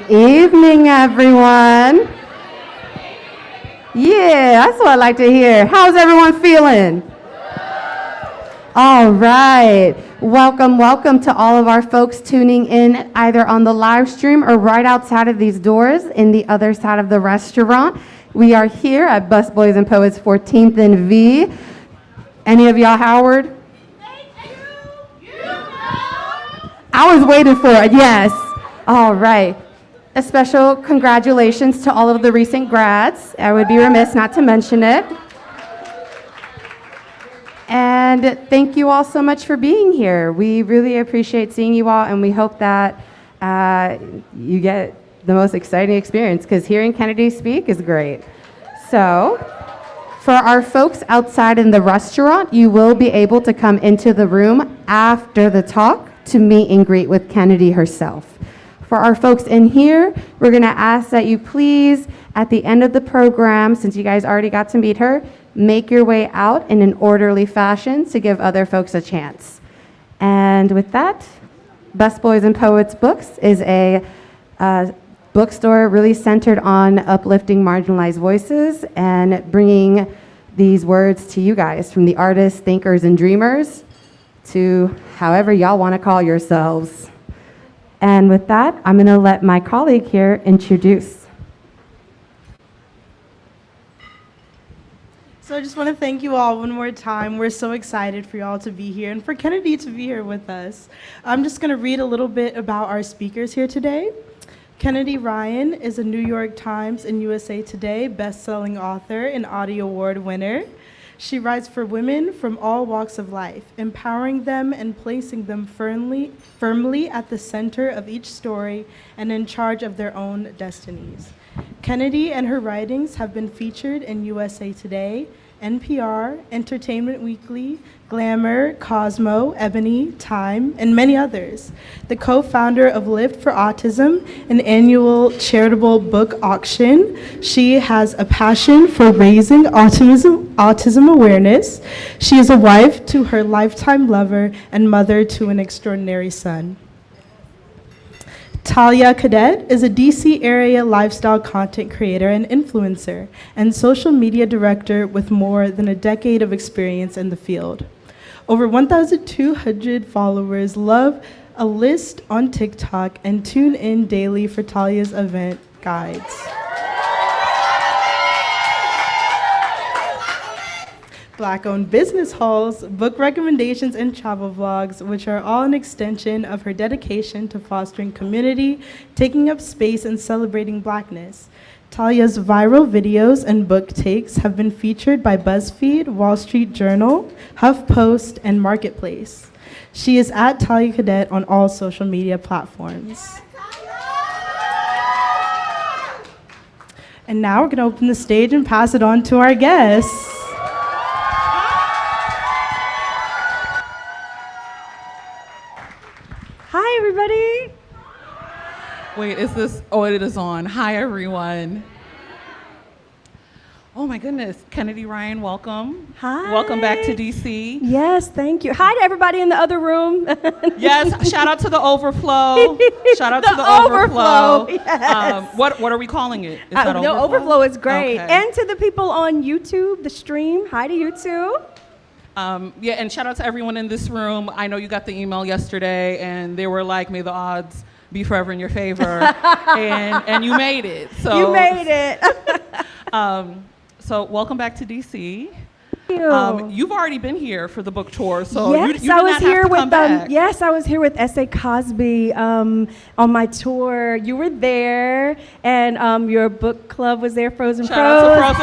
Evening, everyone. Yeah, that's what I like to hear. How's everyone feeling? All right. Welcome to all of our folks tuning in either on the live stream or right outside of these doors in the other side of the restaurant. We are here at Busboys and Poets 14th and V. Any of y'all Howard? I was waiting for it, yes. All right. A special congratulations to all of the recent grads. I would be remiss not to mention it. And thank you all so much for being here. We really appreciate seeing you all, and we hope that you get the most exciting experience, because hearing Kennedy speak is great. So, for our folks outside in the restaurant, you will be able to come into the room after the talk to meet and greet with Kennedy herself. For our folks in here, we're going to ask that you please, at the end of the program, since you guys already got to meet her, make your way out in an orderly fashion to give other folks a chance. And with that, Busboys and Poets Books is a bookstore really centered on uplifting marginalized voices and bringing these words to you guys, from the artists, thinkers, and dreamers to however y'all want to call yourselves. And with that, I'm going to let my colleague here introduce. So I just want to thank you all one more time. We're so excited for y'all to be here and for Kennedy to be here with us. I'm just going to read a little bit about our speakers here today. Kennedy Ryan is a New York Times and USA Today best-selling author and Audie Award winner. She writes for women from all walks of life, empowering them and placing them firmly at the center of each story and in charge of their own destinies. Kennedy and her writings have been featured in USA Today, NPR, Entertainment Weekly, Glamour, Cosmo, Ebony, Time, and many others. The co-founder of Lift for Autism, an annual charitable book auction, she has a passion for raising autism awareness. She is a wife to her lifetime lover and mother to an extraordinary son. Talia Cadet is a DC area lifestyle content creator and influencer and social media director with more than a decade of experience in the field. Over 1,200 followers love a list on TikTok and tune in daily for Talia's event guides. Black-owned business hauls, book recommendations, and travel vlogs, which are all an extension of her dedication to fostering community, taking up space, and celebrating Blackness. Talia's viral videos and book takes have been featured by BuzzFeed, Wall Street Journal, HuffPost, and Marketplace. She is at Talia Cadet on all social media platforms. And now we're going to open the stage and pass it on to our guests. Hi, everybody. Wait, is this? Oh, it is on. Hi, everyone. Oh, my goodness. Kennedy Ryan, welcome. Hi. Welcome back to DC. Yes, thank you. Hi to everybody in the other room. Yes, shout out to the overflow. Shout out to the overflow. Yes. What are we calling it? Is that the overflow is great. Okay. And to the people on YouTube, the stream. Hi to you too. Yeah, and shout out to everyone in this room. I know you got the email yesterday, and they were like, may the odds be forever in your favor. and you made it. So you made it. So welcome back to DC. Thank you. You've already been here for the book tour, so yes, you did I was not here have to with come back. yes, I was here with S.A. Cosby on my tour. You were there, and your book club was there, Frozen Prose.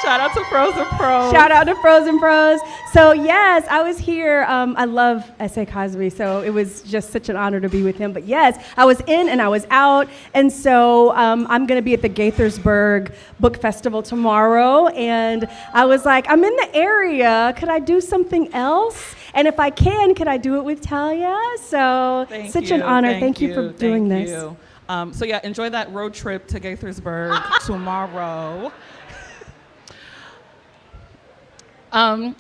Shout out to Frozen Prose. Shout out to Frozen Prose. So yes, I was here. I love S.A. Cosby, so it was just such an honor to be with him. But yes, I was in and I was out. And so I'm going to be at the Gaithersburg Book Festival tomorrow. And I was like, I'm in the area. Could I do something else? And if I can, could I do it with Talia? So such an honor. Thank you for doing this. So yeah, enjoy that road trip to Gaithersburg tomorrow.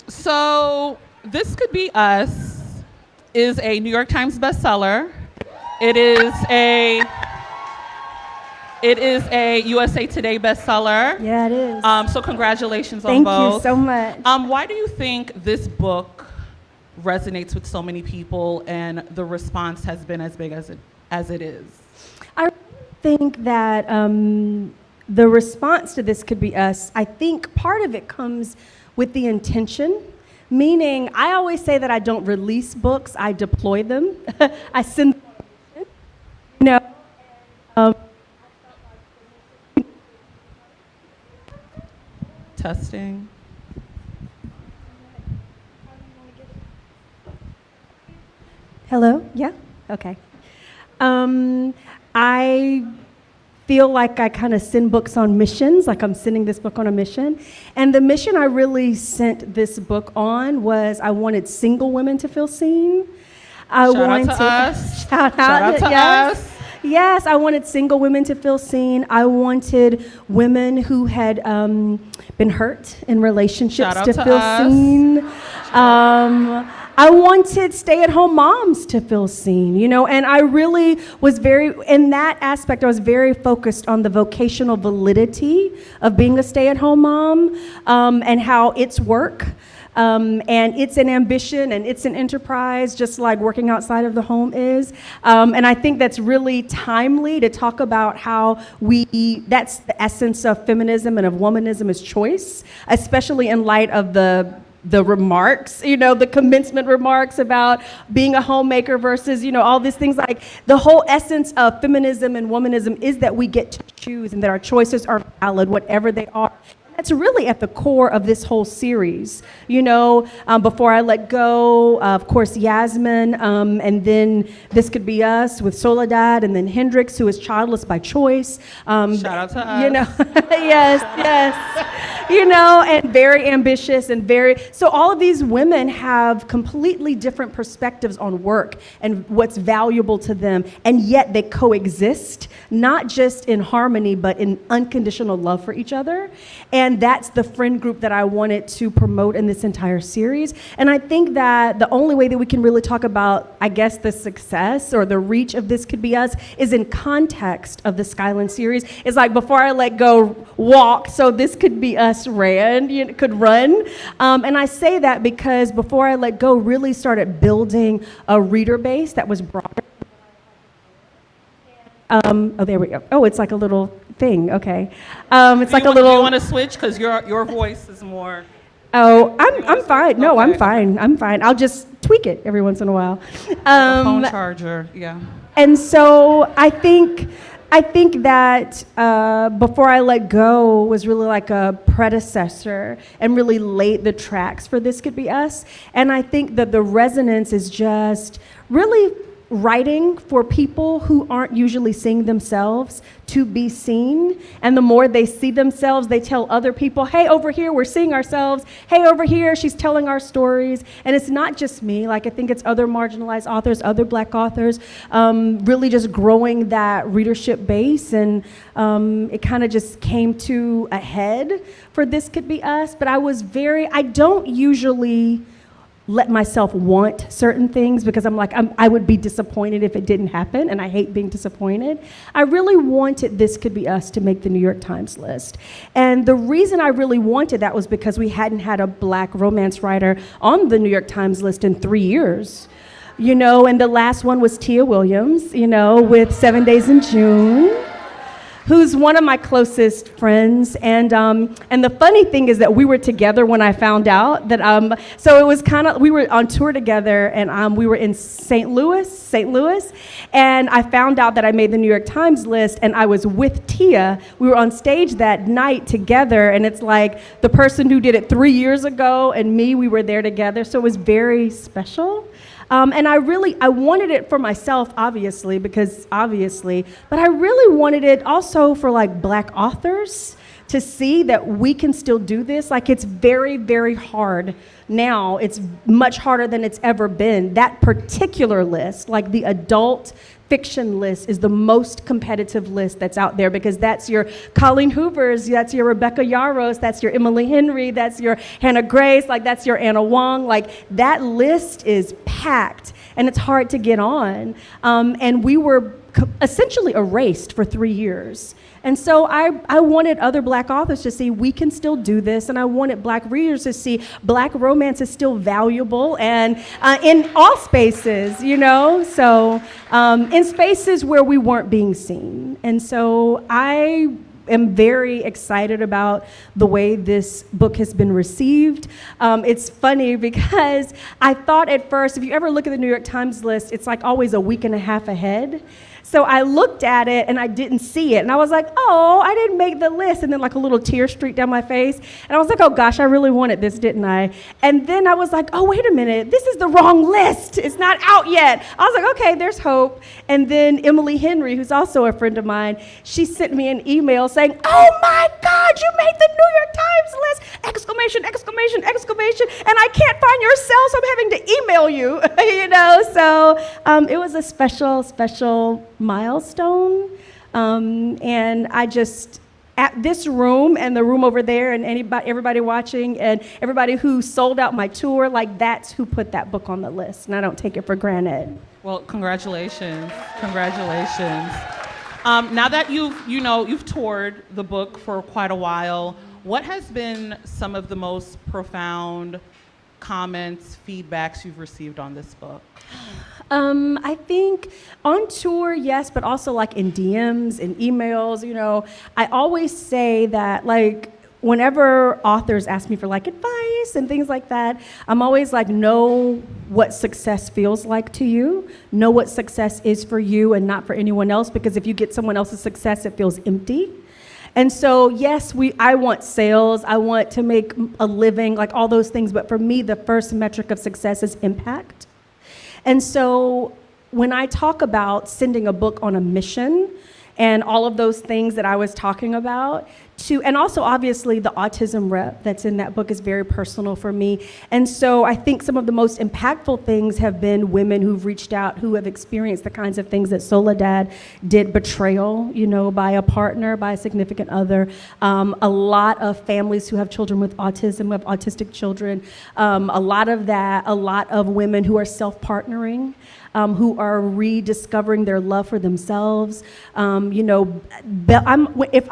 So This Could Be Us is a New York Times bestseller. It is a It is a USA Today bestseller. Yeah, it is. So congratulations on Thank both. you so much. Why do you think this book resonates with so many people and the response has been as big as it is? I think that the response to This Could Be Us, I think part of it comes with the intention. Meaning, I always say that I don't release books, I deploy them. I send them, you know. Testing. Hello? Yeah? Okay. I feel like I kind of send books on missions, like I'm sending this book on a mission. And the mission I really sent this book on was I wanted single women to feel seen. Shout out to us. Shout out to us. Yes, I wanted single women to feel seen. I wanted women who had been hurt in relationships to feel seen. I wanted stay-at-home moms to feel seen, you know, and I really was in that aspect, I was very focused on the vocational validity of being a stay-at-home mom and how it's work. And it's an ambition and it's an enterprise, just like working outside of the home is. And I think that's really timely to talk about how that's the essence of feminism and of womanism is choice, especially in light of the remarks, you know, the commencement remarks about being a homemaker versus, you know, all these things. Like the whole essence of feminism and womanism is that we get to choose and that our choices are valid, whatever they are. That's really at the core of this whole series. You know, Before I Let Go, of course, Yasmin, and then This Could Be Us with Soledad, and then Hendrix, who is childless by choice. Shout out to us. You know, yes. You know, and very ambitious and so all of these women have completely different perspectives on work and what's valuable to them, and yet they coexist, not just in harmony, but in unconditional love for each other. And that's the friend group that I wanted to promote in this entire series. And I think that the only way that we can really talk about, I guess, the success or the reach of This Could Be Us is in context of the Skyland series. It's like Before I Let Go walked, so This Could Be Us could run. And I say that because Before I Let Go really started building a reader base that was broader. Oh, there we go. Oh, it's like a little thing. Okay. It's like a little. Do you want to switch? Because your voice is more. Oh, I'm fine. No, okay. I'm fine. I'll just tweak it every once in a while. Phone charger. Yeah. And so I think that Before I Let Go was really like a predecessor and really laid the tracks for This Could Be Us. And I think that the resonance is just really writing for people who aren't usually seeing themselves to be seen. And the more they see themselves, they tell other people, hey, over here, we're seeing ourselves. Hey, over here, she's telling our stories. And it's not just me. Like, I think it's other marginalized authors, other Black authors, really just growing that readership base. And it kind of just came to a head for This Could Be Us. But I don't usually let myself want certain things because I would be disappointed if it didn't happen, and I hate being disappointed. I really wanted This Could Be Us to make the New York Times list. And the reason I really wanted that was because we hadn't had a Black romance writer on the New York Times list in 3 years. You know, and the last one was Tia Williams, you know, with 7 Days in June, who's one of my closest friends. And the funny thing is that we were together when I found out that, so it was we were on tour together, and we were in St. Louis, and I found out that I made the New York Times list, and I was with Tia. We were on stage that night together, and it's like the person who did it 3 years ago and me, we were there together, so it was very special. And I wanted it for myself, but I really wanted it also for like Black authors to see that we can still do this. Like, it's very, very hard now. It's much harder than it's ever been. That particular list, like the adult fiction list, is the most competitive list that's out there, because that's your Colleen Hoovers, that's your Rebecca Yarros, that's your Emily Henry, that's your Hannah Grace, like that's your Anna Wong. Like, that list is packed and it's hard to get on. And we were essentially erased for 3 years. And so I wanted other Black authors to see we can still do this, and I wanted Black readers to see Black romance is still valuable and in all spaces, you know? So in spaces where we weren't being seen. And so I am very excited about the way this book has been received. It's funny because I thought at first, if you ever look at the New York Times list, it's like always a week and a half ahead. So I looked at it and I didn't see it. And I was like, oh, I didn't make the list. And then like a little tear streaked down my face. And I was like, oh gosh, I really wanted this, didn't I? And then I was like, oh, wait a minute, this is the wrong list. It's not out yet. I was like, okay, there's hope. And then Emily Henry, who's also a friend of mine, she sent me an email saying, oh my God, you made the New York Times list! Exclamation, exclamation, exclamation. And I can't find your cell, so I'm having to email you, you know? So it was a special milestone. And I just, at this room and the room over there and everybody watching and everybody who sold out my tour, like that's who put that book on the list. And I don't take it for granted. Well, congratulations. Congratulations. Now that you've toured the book for quite a while, what has been some of the most profound comments, feedbacks you've received on this book? I think on tour, yes, but also like in DMs and emails, you know, I always say that like whenever authors ask me for like advice and things like that, I'm always like, know what success feels like to you, know what success is for you and not for anyone else, because if you get someone else's success, it feels empty. And so, yes, I want sales, I want to make a living, like all those things, but for me, the first metric of success is impact. And so when I talk about sending a book on a mission and all of those things that I was talking about, and also obviously the autism rep that's in that book is very personal for me. And so I think some of the most impactful things have been women who've reached out, who have experienced the kinds of things that Soledad did, betrayal, you know, by a partner, by a significant other. A lot of families who have children with autism, who have autistic children. A lot of women who are self-partnering. Who are rediscovering their love for themselves. You know, if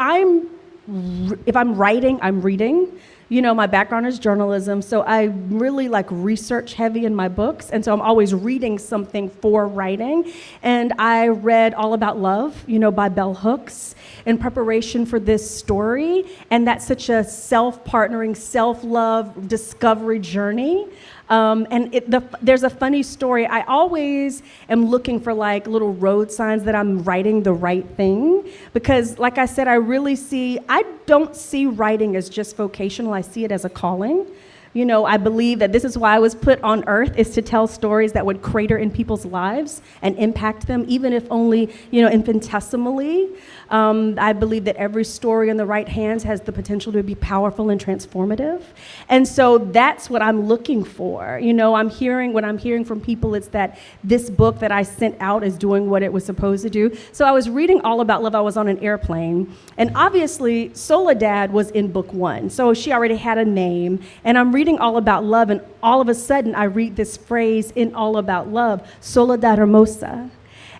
I'm writing, I'm reading. You know, my background is journalism, so I really like research heavy in my books, and so I'm always reading something for writing. And I read All About Love, you know, by Bell Hooks in preparation for this story, and that's such a self-partnering, self-love discovery journey. There's a funny story. I always am looking for like little road signs that I'm writing the right thing, because like I said, I don't see writing as just vocational. I see it as a calling. You know, I believe that this is why I was put on earth, is to tell stories that would crater in people's lives and impact them, even if only, you know, infinitesimally. I believe that every story in the right hands has the potential to be powerful and transformative. And so that's what I'm looking for. You know, what I'm hearing from people is that this book that I sent out is doing what it was supposed to do. So I was reading All About Love. I was on an airplane. And obviously, Soledad was in book 1. So she already had a name. And I'm reading All About Love. And all of a sudden, I read this phrase in All About Love, Soledad Hermosa.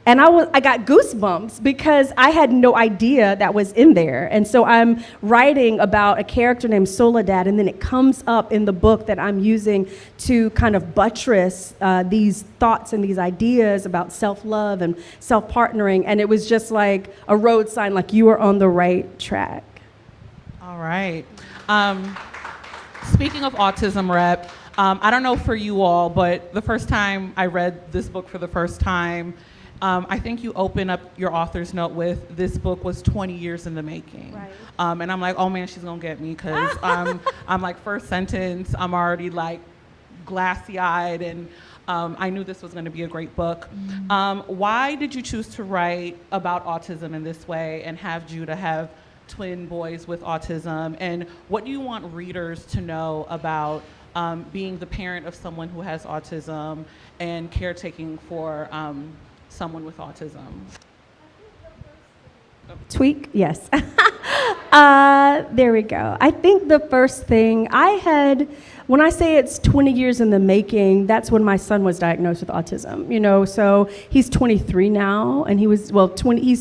And I got goosebumps because I had no idea that was in there. And so I'm writing about a character named Soledad, and then it comes up in the book that I'm using to kind of buttress these thoughts and these ideas about self-love and self-partnering. And it was just like a road sign, like you are on the right track. All right. Speaking of autism rep, I don't know for you all, but the first time I read this book for the first time, I think you open up your author's note with, this book was 20 years in the making. Right. And I'm like, oh man, she's gonna get me, because I'm like, first sentence, I'm already like glassy-eyed, and I knew this was gonna be a great book. Why did you choose to write about autism in this way and have Judah have twin boys with autism? And what do you want readers to know about being the parent of someone who has autism and caretaking for someone with autism? Tweak, yes. There we go. I think the first thing when I say it's 20 years in the making, that's when my son was diagnosed with autism, so he's 23 now, and he's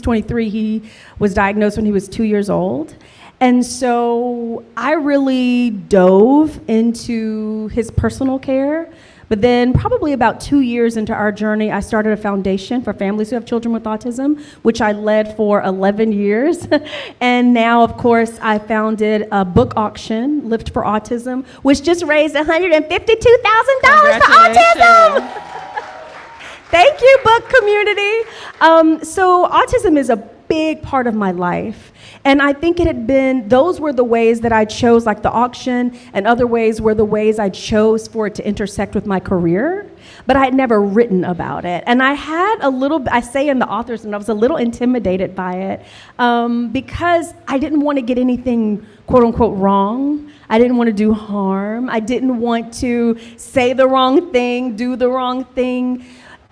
23, he was diagnosed when he was 2 years old. And so I really dove into his personal care. But then probably about 2 years into our journey, I started a foundation for families who have children with autism, which I led for 11 years. And now, of course, I founded a book auction, Lift for Autism, which just raised $152,000 for autism. Thank you, book community. So autism is a big part of my life. And I think those were the ways that I chose, like the auction, and other ways were the ways I chose for it to intersect with my career, but I had never written about it. And I say in the author's note, I was a little intimidated by it because I didn't want to get anything, quote unquote, wrong. I didn't want to do harm. I didn't want to say the wrong thing, do the wrong thing,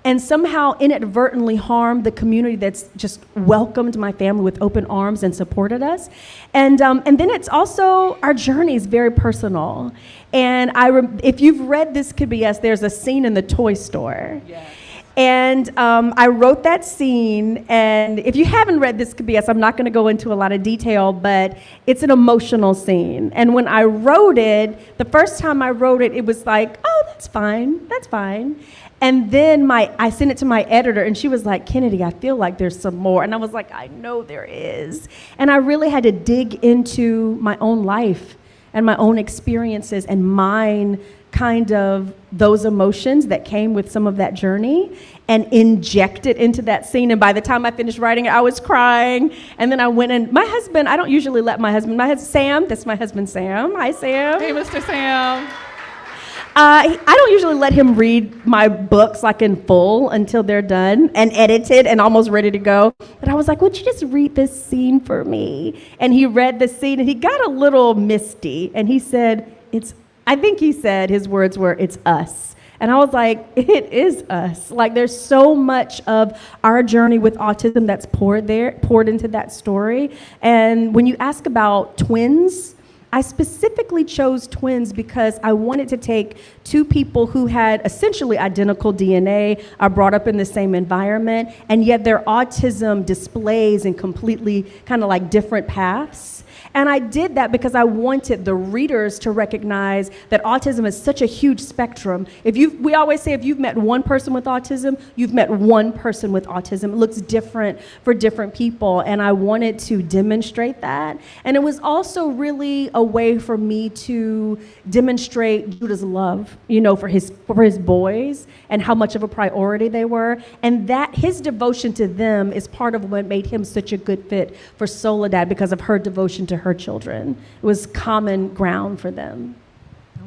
and somehow inadvertently harmed the community that's just welcomed my family with open arms and supported us. And then it's also, our journey is very personal. And if you've read This Could Be Us, there's a scene in the toy store. Yes. And I wrote that scene, and if you haven't read This Could Be Us, I'm not going to go into a lot of detail, but it's an emotional scene. And when I wrote it, the first time I wrote it, it was like, oh, that's fine. And then I sent it to my editor, and she was like, Kennedy, I feel like there's some more. And I was like, I know there is. And I really had to dig into my own life and my own experiences and mine kind of those emotions that came with some of that journey and inject it into that scene. And by the time I finished writing it, I was crying. And then I went and my husband, I don't usually let my husband, Sam, that's my husband, Sam. Hi, Sam. Hey, Mr. Sam. I don't usually let him read my books like in full until they're done and edited and almost ready to go. But I was like, would you just read this scene for me? And he read the scene and he got a little misty. And he said, I think he said his words were, it's us. And I was like, it is us. Like there's so much of our journey with autism that's poured into that story. And when you ask about twins, I specifically chose twins because I wanted to take two people who had essentially identical DNA, are brought up in the same environment, and yet their autism displays in completely kind of like different paths. And I did that because I wanted the readers to recognize that autism is such a huge spectrum. We always say if you've met one person with autism, you've met one person with autism. It looks different for different people, and I wanted to demonstrate that. And it was also really a way for me to demonstrate Judah's love, for his boys and how much of a priority they were. And that his devotion to them is part of what made him such a good fit for Soledad because of her devotion to her children. It was common ground for them.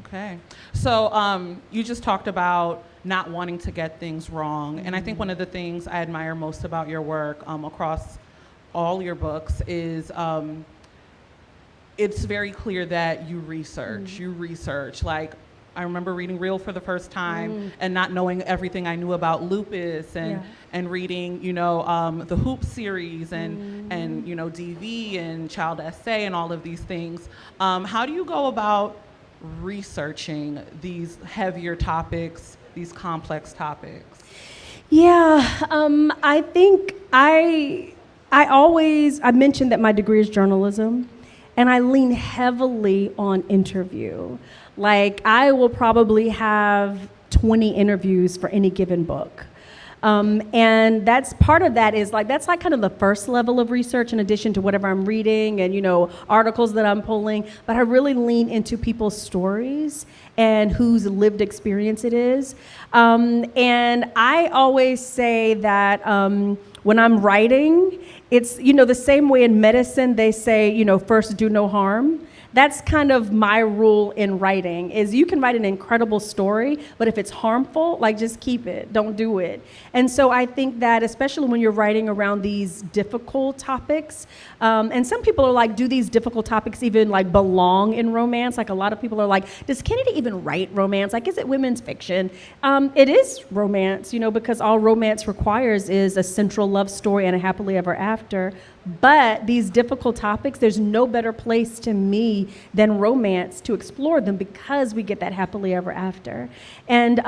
Okay. So you just talked about not wanting to get things wrong. And I think one of the things I admire most about your work across all your books is it's very clear that you research. You research. Like, I remember reading Real for the first time and not knowing everything I knew about lupus and reading, the Hoop series and DV and Child Essay and all of these things. How do you go about researching these heavier topics, these complex topics? Yeah, I think I mentioned that my degree is journalism, and I lean heavily on interview. Like, I will probably have 20 interviews for any given book. And that's part of that is that's kind of the first level of research in addition to whatever I'm reading and, articles that I'm pulling. But I really lean into people's stories and whose lived experience it is. And I always say that when I'm writing, it's, the same way in medicine they say, first do no harm. That's kind of my rule in writing, is you can write an incredible story, but if it's harmful, just keep it, don't do it. And so I think that especially when you're writing around these difficult topics, and some people are like, do these difficult topics even belong in romance? Like, a lot of people are like, does Kennedy even write romance? Like, is it women's fiction? It is romance, because all romance requires is a central love story and a happily ever after. But these difficult topics, there's no better place to me than romance to explore them because we get that happily ever after. And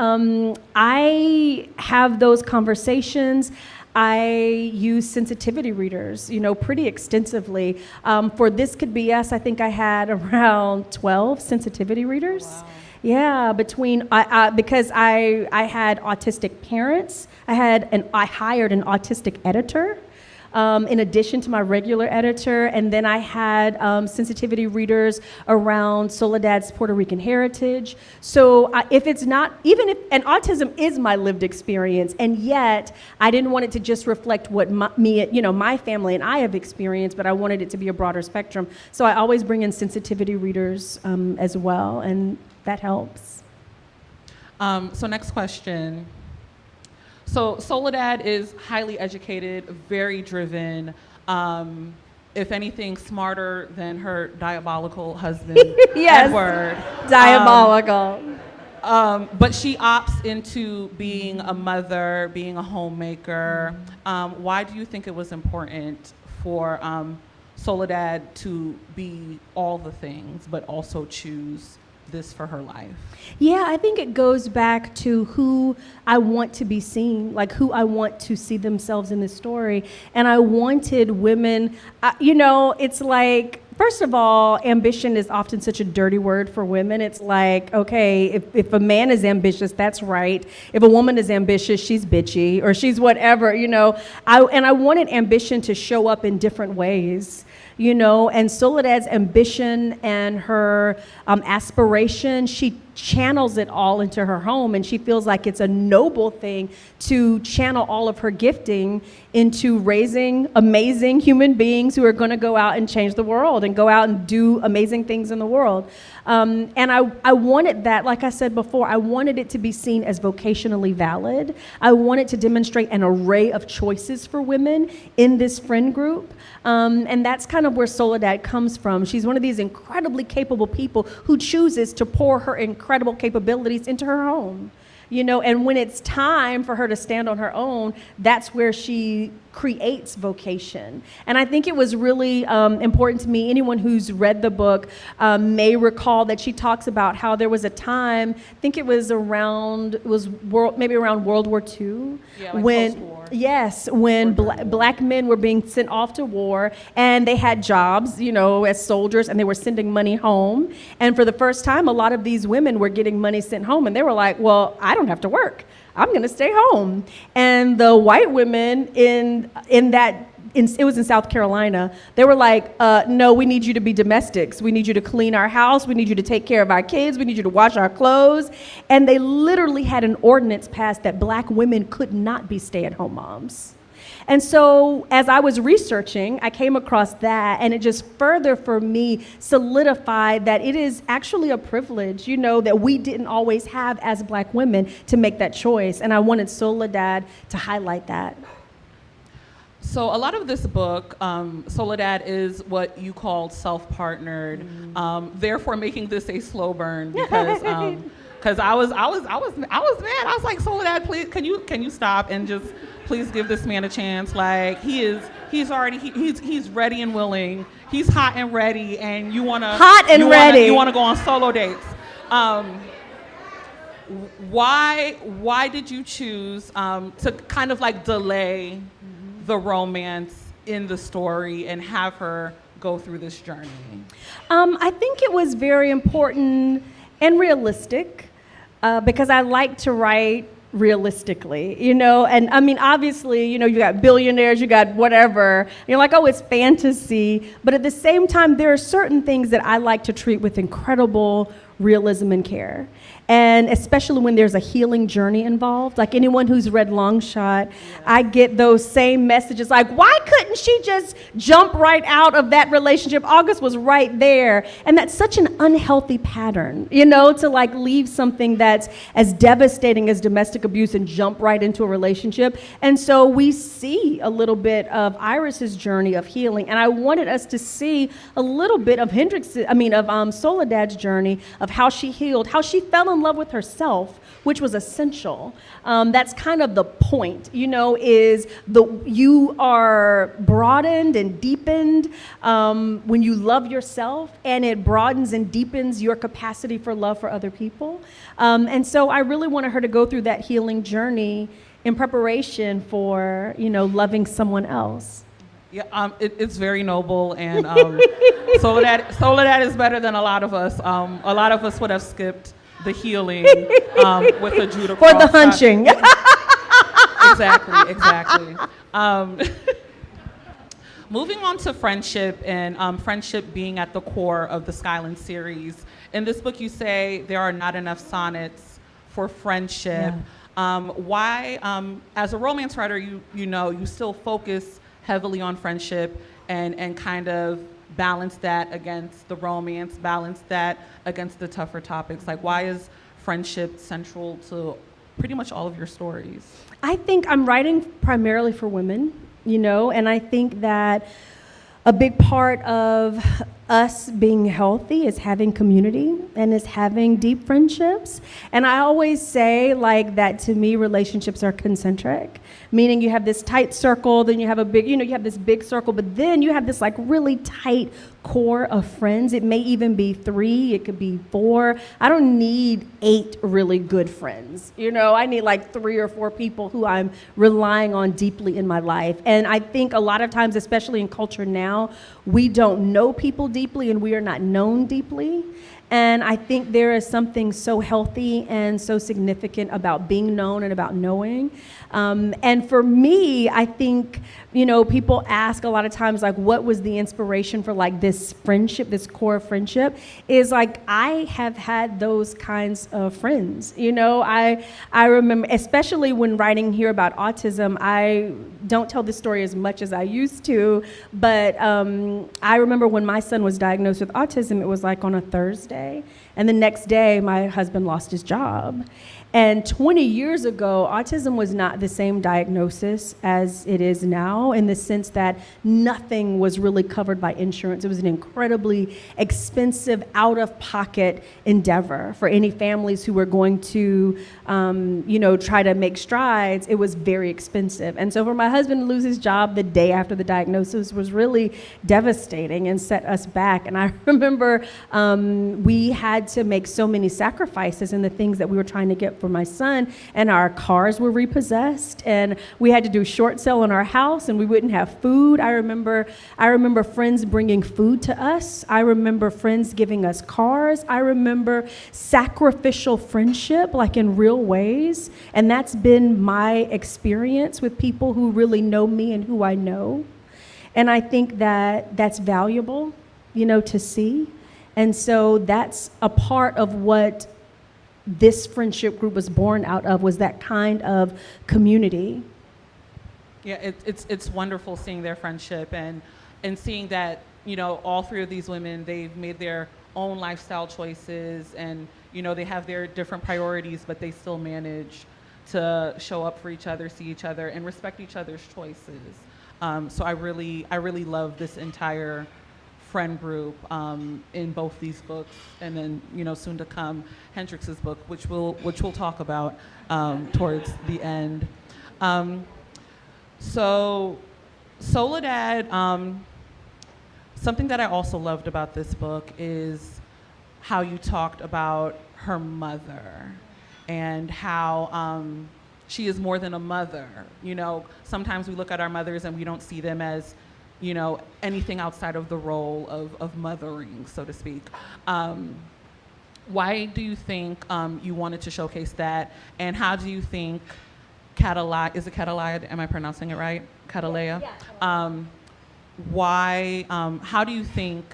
I have those conversations. I use sensitivity readers, pretty extensively. For This Could Be Us, I think I had around 12 sensitivity readers. Wow. Yeah, because I had autistic parents. I hired an autistic editor. In addition to my regular editor, and then I had sensitivity readers around Soledad's Puerto Rican heritage. So and autism is my lived experience, and yet I didn't want it to just reflect what my family and I have experienced, but I wanted it to be a broader spectrum. So I always bring in sensitivity readers as well, and that helps. So next question. So Soledad is highly educated, very driven, if anything, smarter than her diabolical husband, yes, Edward. Diabolical. But she opts into being a mother, being a homemaker. Why do you think it was important for Soledad to be all the things, but also choose this for her life? Yeah, I think it goes back to who I want to be seen, like who I want to see themselves in this story. And I wanted women, it's like, first of all, ambition is often such a dirty word for women. It's like, okay, if a man is ambitious, that's right. If a woman is ambitious, she's bitchy or she's whatever, I wanted ambition to show up in different ways. And Soledad's ambition and her aspiration, she channels it all into her home, and she feels like it's a noble thing to channel all of her gifting into raising amazing human beings who are going to go out and change the world and go out and do amazing things in the world. And I wanted that, like I said before, I wanted it to be seen as vocationally valid. I wanted to demonstrate an array of choices for women in this friend group. And that's kind of where Soledad comes from. She's one of these incredibly capable people who chooses to pour her incredible capabilities into her home. And when it's time for her to stand on her own, that's where she creates vocation. And I think it was really important to me. Anyone who's read the book may recall that she talks about how there was a time, I think it was around World War II, yeah, when black men were being sent off to war, and they had jobs, as soldiers, and they were sending money home. And for the first time, a lot of these women were getting money sent home, and they were like, well, I don't have to work. I'm going to stay home. And the white women it was in South Carolina, they were like, no, we need you to be domestics. We need you to clean our house. We need you to take care of our kids. We need you to wash our clothes. And they literally had an ordinance passed that black women could not be stay-at-home moms. And so as I was researching, I came across that, and it just further for me solidified that it is actually a privilege, that we didn't always have as black women to make that choice. And I wanted Soledad to highlight that. So a lot of this book, Soledad is what you called self-partnered, therefore making this a slow burn because I was mad. I was like, Soledad, please, can you stop and just please give this man a chance? Like he's ready and willing. He's hot and ready, and you wanna go on solo dates. Why did you choose to kind of like delay the romance in the story and have her go through this journey? I think it was very important and realistic because I like to write realistically, and I mean, obviously, you got billionaires, you got whatever, you're like, oh, it's fantasy, but at the same time, there are certain things that I like to treat with incredible realism and care. And especially when there's a healing journey involved, like anyone who's read Long Shot, I get those same messages like, why couldn't she just jump right out of that relationship? August was right there. And that's such an unhealthy pattern, to like leave something that's as devastating as domestic abuse and jump right into a relationship. And so we see a little bit of Iris's journey of healing. And I wanted us to see a little bit of Soledad's journey of of how she healed, how she fell in love with herself, which was essential. That's kind of the point, is you are broadened and deepened when you love yourself, and it broadens and deepens your capacity for love for other people. And so I really wanted her to go through that healing journey in preparation for, loving someone else. Yeah, it's very noble, and Soledad is better than a lot of us. A lot of us would have skipped the healing with the Judah cross. For the hunching. Exactly. Moving on to friendship, and friendship being at the core of the Skyland series. In this book, you say there are not enough sonnets for friendship. Yeah. Why, as a romance writer, you still focus heavily on friendship and kind of balance that against the romance, balance that against the tougher topics. Like, why is friendship central to pretty much all of your stories? I think I'm writing primarily for women, and I think that a big part of us being healthy is having community and is having deep friendships. And I always say that to me, relationships are concentric, meaning you have this tight circle, then you have you have this big circle, but then you have this really tight core of friends. It may even be 3, it could be 4. I don't need 8 really good friends. I need 3 or 4 people who I'm relying on deeply in my life. And I think a lot of times, especially in culture now, we don't know people deeply and we are not known deeply. And I think there is something so healthy and so significant about being known and about knowing. And for me, I think, people ask a lot of times, what was the inspiration for this friendship, this core friendship? Is I have had those kinds of friends. I remember, especially when writing here about autism, I don't tell this story as much as I used to, but I remember when my son was diagnosed with autism, it was on a Thursday, and the next day my husband lost his job. And 20 years ago, autism was not the same diagnosis as it is now, in the sense that nothing was really covered by insurance. It was an incredibly expensive, out-of-pocket endeavor for any families who were going to, try to make strides. It was very expensive. And so for my husband to lose his job the day after the diagnosis was really devastating and set us back. And I remember we had to make so many sacrifices in the things that we were trying to get for my son, and our cars were repossessed, and we had to do short sale on our house, and we wouldn't have food. I remember friends bringing food to us. I remember friends giving us cars. I remember sacrificial friendship, in real ways, and that's been my experience with people who really know me and who I know. And I think that that's valuable, to see. And so that's a part of what this friendship group was born out of, was that kind of community. Yeah, it's wonderful seeing their friendship and seeing that, all 3 of these women, they've made their own lifestyle choices, and, they have their different priorities, but they still manage to show up for each other, see each other, and respect each other's choices. So I really love this entire friend group in both these books, and then soon to come Hendrix's book, which we'll talk about towards the end. So Soledad, something that I also loved about this book is how you talked about her mother and how she is more than a mother. Sometimes we look at our mothers and we don't see them as anything outside of the role of mothering, so to speak. Why do you think you wanted to showcase that? And how do you think is it Catalaya? Am I pronouncing it right? Catalaya? Yeah. How do you think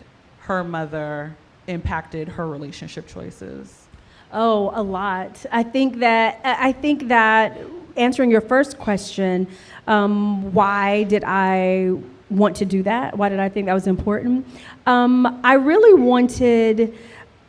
her mother impacted her relationship choices? Oh, a lot. I think that answering your first question, why did I want to do that? Why did I think that was important? I really wanted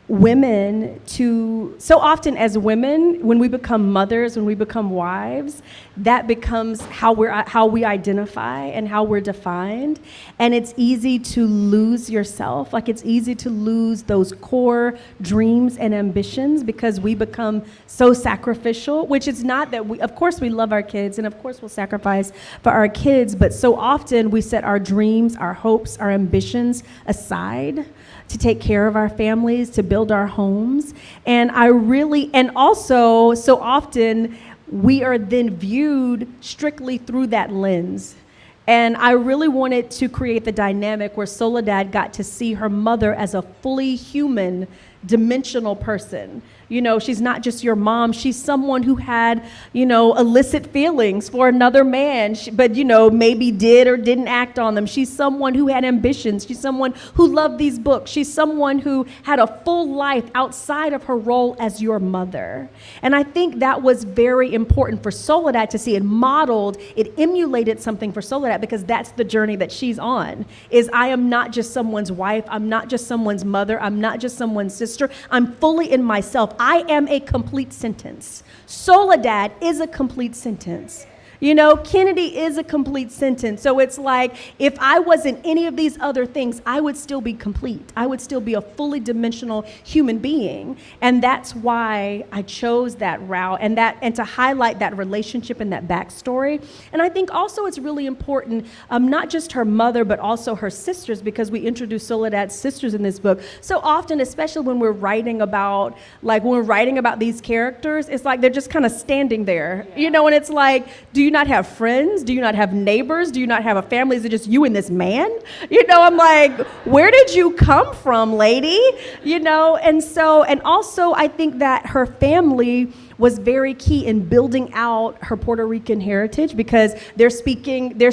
women to, so often as women, when we become mothers, when we become wives, that becomes how we identify and how we're defined. And it's easy to lose yourself. Like, it's easy to lose those core dreams and ambitions because we become so sacrificial, which is not that of course we love our kids and of course we'll sacrifice for our kids, but so often we set our dreams, our hopes, our ambitions aside to take care of our families, to build our homes. And also so often we are then viewed strictly through that lens. And I really wanted to create the dynamic where Soledad got to see her mother as a fully human, dimensional person. You know, she's not just your mom. She's someone who had, illicit feelings for another man, but, maybe did or didn't act on them. She's someone who had ambitions. She's someone who loved these books. She's someone who had a full life outside of her role as your mother. And I think that was very important for Soledad to see. It modeled, it emulated something for Soledad, because that's the journey that she's on, is I am not just someone's wife. I'm not just someone's mother. I'm not just someone's sister. I'm fully in myself. I am a complete sentence. Soledad is a complete sentence. Kennedy is a complete sentence. So it's like, if I wasn't any of these other things, I would still be complete. I would still be a fully dimensional human being. And that's why I chose that route and to highlight that relationship and that backstory. And I think also it's really important, not just her mother, but also her sisters, because we introduce Soledad's sisters in this book. So often, especially when we're writing about these characters, it's like they're just kind of standing there, and it's like, do you not have friends? Do you not have neighbors? Do you not have a family? Is it just you and this man? I'm like, where did you come from, lady? And also I think that her family was very key in building out her Puerto Rican heritage, because they're speaking, their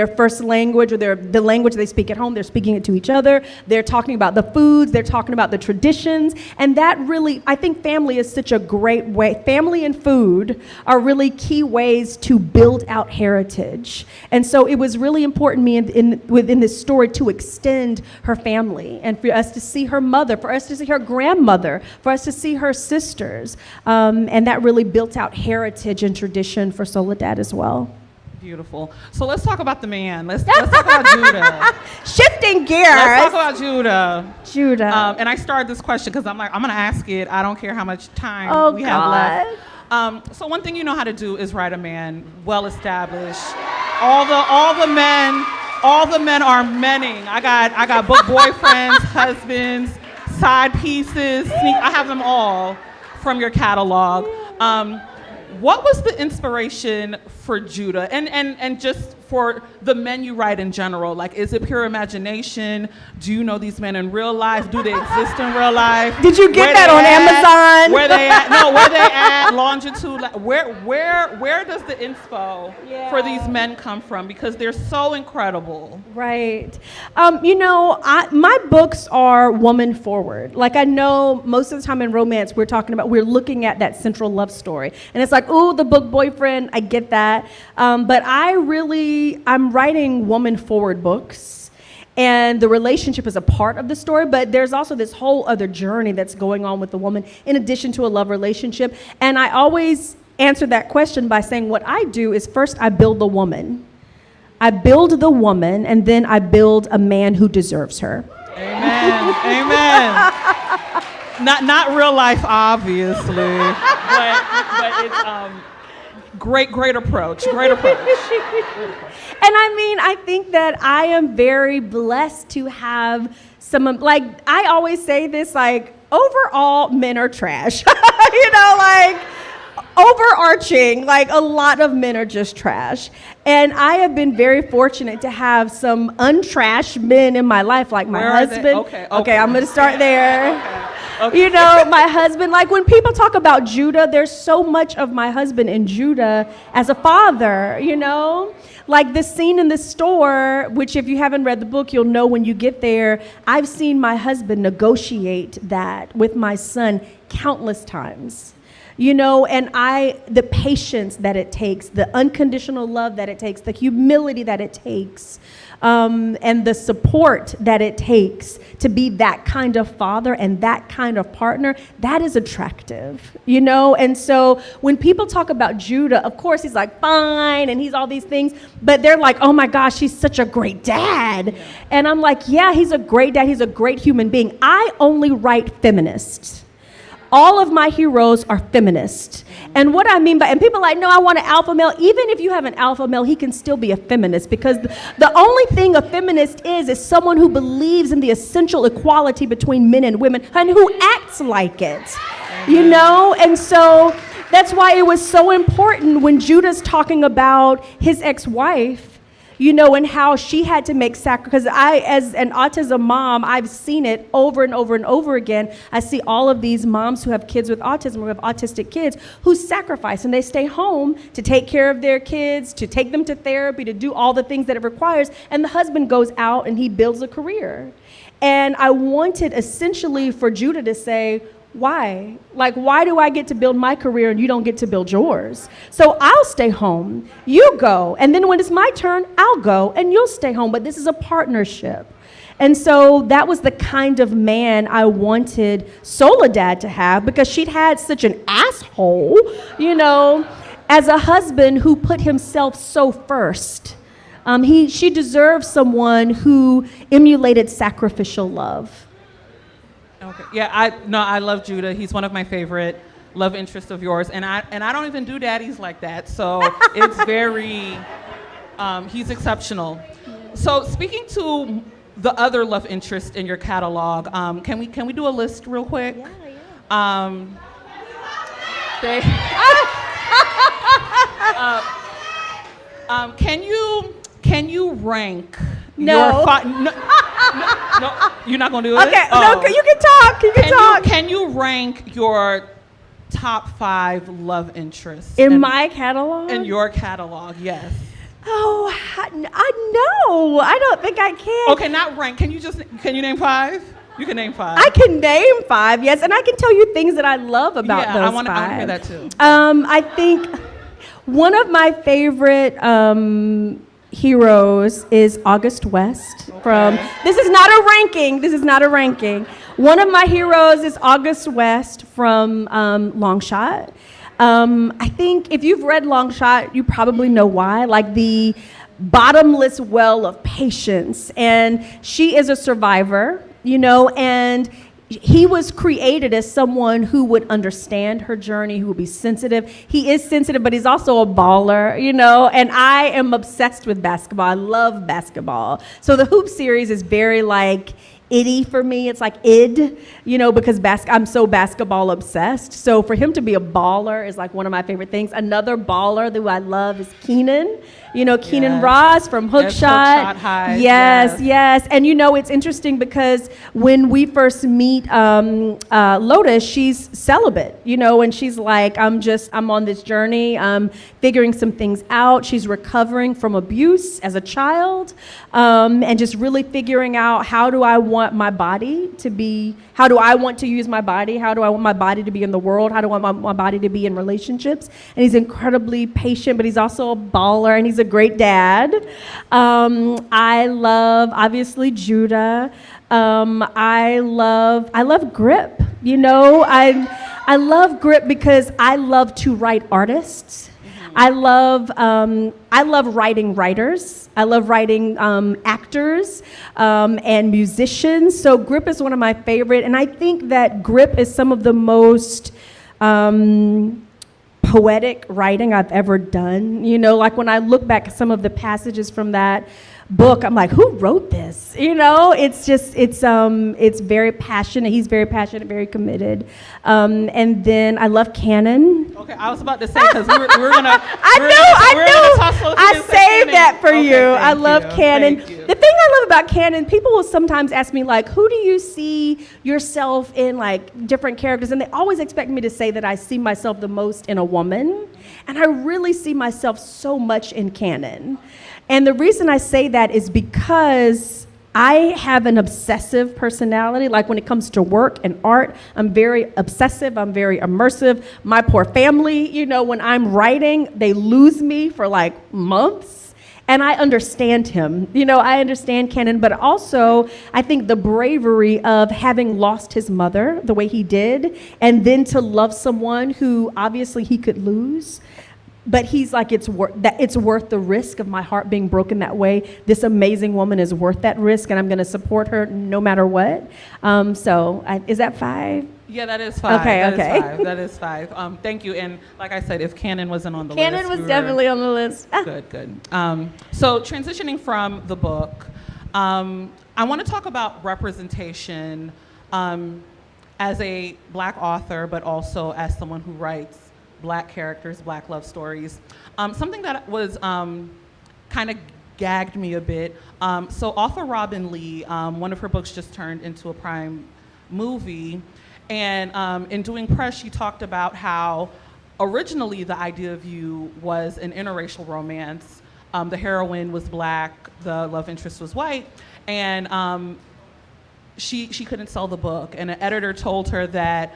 first language, or the language they speak at home. They're speaking it to each other. They're talking about the foods. They're talking about the traditions. And that really, I think family is such a great way. Family and food are really key ways to build out heritage. And so it was really important within this story to extend her family, and for us to see her mother, for us to see her grandmother, for us to see her sisters. And that really built out heritage and tradition for Soledad as well. Beautiful. So let's talk about the man. Let's talk about Judah. Shifting gears. Let's talk about Judah. Judah. And I started this question because I'm going to ask it. I don't care how much time we have left. So one thing you know how to do is write a man well established. All the men are menning. I got book boyfriends, husbands, side pieces. I have them all from your catalog. What was the inspiration for Judah? And just for the men you write in general, like, is it pure imagination? Do you know these men in real life? Do they exist in real life? Did you get that on Amazon? Where they at? No, where they at? Longitude? Where does the inspo for these men come from? Because they're so incredible. Right. My books are woman forward. Like, I know most of the time in romance, we're looking at that central love story. And it's like, ooh, the book boyfriend, I get that. But I'm writing woman forward books, and the relationship is a part of the story, but there's also this whole other journey that's going on with the woman in addition to a love relationship. And I always answer that question by saying what I do is, first I build the woman. I build the woman, and then I build a man who deserves her. Amen. Amen. Not real life, obviously, but it's great approach. Great approach. And I think that I am very blessed to have I always say this, overall, men are trash. Overarching, a lot of men are just trash. And I have been very fortunate to have some untrashed men in my life, like my husband. Okay, I'm going to start there. Okay. My husband, when people talk about Judah, there's so much of my husband in Judah as a father, Like this scene in the store, which if you haven't read the book, you'll know when you get there. I've seen my husband negotiate that with my son countless times. You know, and the patience that it takes, the unconditional love that it takes, the humility that it takes, and the support that it takes to be that kind of father and that kind of partner, that is attractive, you know? And so when people talk about Judah, of course, he's like, fine, and he's all these things, but they're like, oh my gosh, he's such a great dad. Yeah. And I'm like, yeah, he's a great dad. He's a great human being. I only write feminists. All of my heroes are feminists. And what I mean by, and people are like, no, I want an alpha male. Even if you have an alpha male, he can still be a feminist, because the only thing a feminist is someone who believes in the essential equality between men and women and who acts like it, you know? And so that's why it was so important when Judah's talking about his ex-wife, you know, and how she had to make sacrifices. Because as an autism mom, I've seen it over and over and over again. I see all of these moms who have kids with autism, who have autistic kids, who sacrifice, and they stay home to take care of their kids, to take them to therapy, to do all the things that it requires. And the husband goes out and he builds a career. And I wanted essentially for Judah to say, why? Like, why do I get to build my career and you don't get to build yours? So I'll stay home, you go, and then when it's my turn, I'll go and you'll stay home. But this is a partnership. And so that was the kind of man I wanted Soledad to have, because she'd had such an asshole, you know, as a husband who put himself so first. She deserved someone who emulated sacrificial love. Okay. Yeah, I love Judah. He's one of my favorite love interests of yours, and I don't even do daddies like that. So it's very, he's exceptional. So speaking to the other love interest in your catalog, can we do a list real quick? Yeah. Can you rank? No. No, you're not gonna do it. Okay, no, you can talk. You can talk. Can you rank your top 5 love interests in my catalog? In your catalog, yes. Oh, I know. I don't think I can. Okay, not rank. Can you name 5? You can name 5. I can name 5, yes, and I can tell you things that I love about those 5. I want to hear that too. I think one of my favorite heroes is August West. This is not a ranking. One of my heroes is August West from Long Shot. I think if you've read Long Shot, you probably know why. Like the bottomless well of patience. And she is a survivor, you know, and he was created as someone who would understand her journey, who would be sensitive. He is sensitive, but he's also a baller, you know, and I am obsessed with basketball. I love basketball. So the Hoop series is very like itty for me. It's like id, you know, because I'm so basketball obsessed. So for him to be a baller is like one of my favorite things. Another baller that I love is Keenan. You know, Keenan Ross from Hookshot. Yes. And you know, it's interesting because when we first meet Lotus, she's celibate, you know, and she's like, I'm on this journey, figuring some things out. She's recovering from abuse as a child, and just really figuring out how do I want my body to be, how do I want to use my body, how do I want my body to be in the world, how do I want my body to be in relationships. And he's incredibly patient, but he's also a baller, and he's a great dad. I love, obviously, Judah. I love Grip. You know, I love Grip because I love to write artists. I love writing writers. I love writing actors and musicians. So Grip is one of my favorite, and I think that Grip is some of the most poetic writing I've ever done. You know, like when I look back at some of the passages from that book, I'm like, who wrote this? You know, it's very passionate. He's very passionate, very committed. And then I love Cannon. Okay, I was about to say, because we're gonna. I saved that for you. I love Cannon. Thank you. The thing I love about Cannon, people will sometimes ask me, like, who do you see yourself in, like, different characters? And they always expect me to say that I see myself the most in a woman. And I really see myself so much in Cannon. And the reason I say that is because I have an obsessive personality. Like when it comes to work and art, I'm very obsessive. I'm very immersive. My poor family, you know, when I'm writing, they lose me for like months. And I understand him. You know, I understand Kenan, but also I think the bravery of having lost his mother the way he did, and then to love someone who obviously he could lose. But he's like, it's worth the risk of my heart being broken that way. This amazing woman is worth that risk, and I'm going to support her no matter what. Is that 5? Yeah, that is 5. Okay, that okay. Is 5. That is 5. Thank you. And like I said, if Canon wasn't on the list, Kenan was definitely on the list. Good. So transitioning from the book, I want to talk about representation as a Black author, but also as someone who writes Black characters, Black love stories. Something that was kind of gagged me a bit. So author Robin Lee, one of her books just turned into a Prime movie. And in doing press, she talked about how originally the idea of You was an interracial romance. The heroine was Black, the love interest was white, and she couldn't sell the book. And an editor told her that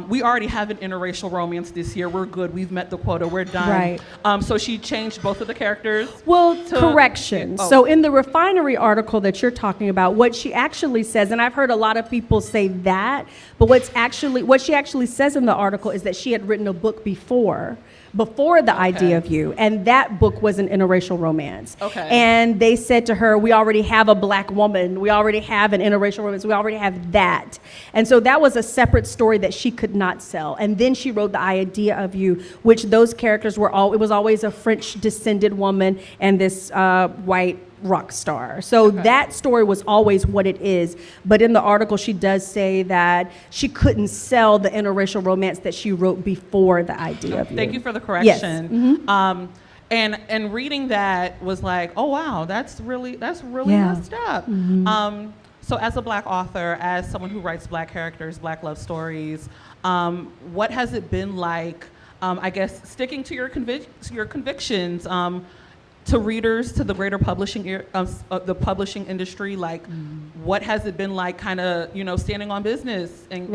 we already have an interracial romance this year. We're good. We've met the quota. We're done. Right. So she changed both of the characters. Well, correction. Oh. So in the Refinery article that you're talking about, what she actually says, and I've heard a lot of people say that, but what she actually says in the article is that she had written a book before the idea of You, and that book was an interracial romance. Okay. And they said to her, we already have a Black woman, we already have an interracial romance, we already have that. And so that was a separate story that she could not sell. And then she wrote the idea of You, which those characters were it was always a French descended woman and this white rock star. So that story was always what it is. But in the article, she does say that she couldn't sell the interracial romance that she wrote before the idea of You. Thank you for the Yes. correction. And reading that was like, oh wow, that's really messed up. So as a Black author, as someone who writes Black characters, Black love stories, what has it been like, I guess, sticking to your convictions, to readers, to the greater publishing the publishing industry? Like, what has it been like, kind of, you know, standing on business and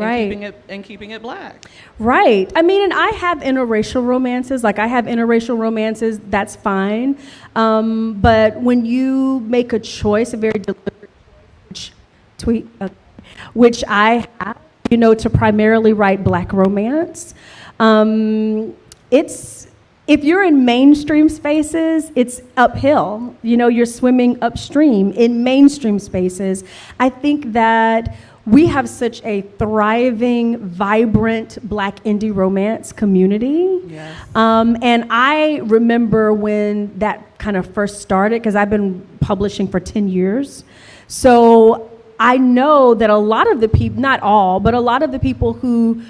keeping it Black? Right. I mean, and I have interracial romances. Like, I have interracial romances. That's fine. But when you make a choice, a very deliberate tweet, which I have, you know, to primarily write Black romance, if you're in mainstream spaces, it's uphill. You know, you're swimming upstream in mainstream spaces. I think that we have such a thriving, vibrant Black indie romance community. Yes. And I remember when that kind of first started, because I've been publishing for 10 years. So I know that a lot of the people, not all, but a lot of the people who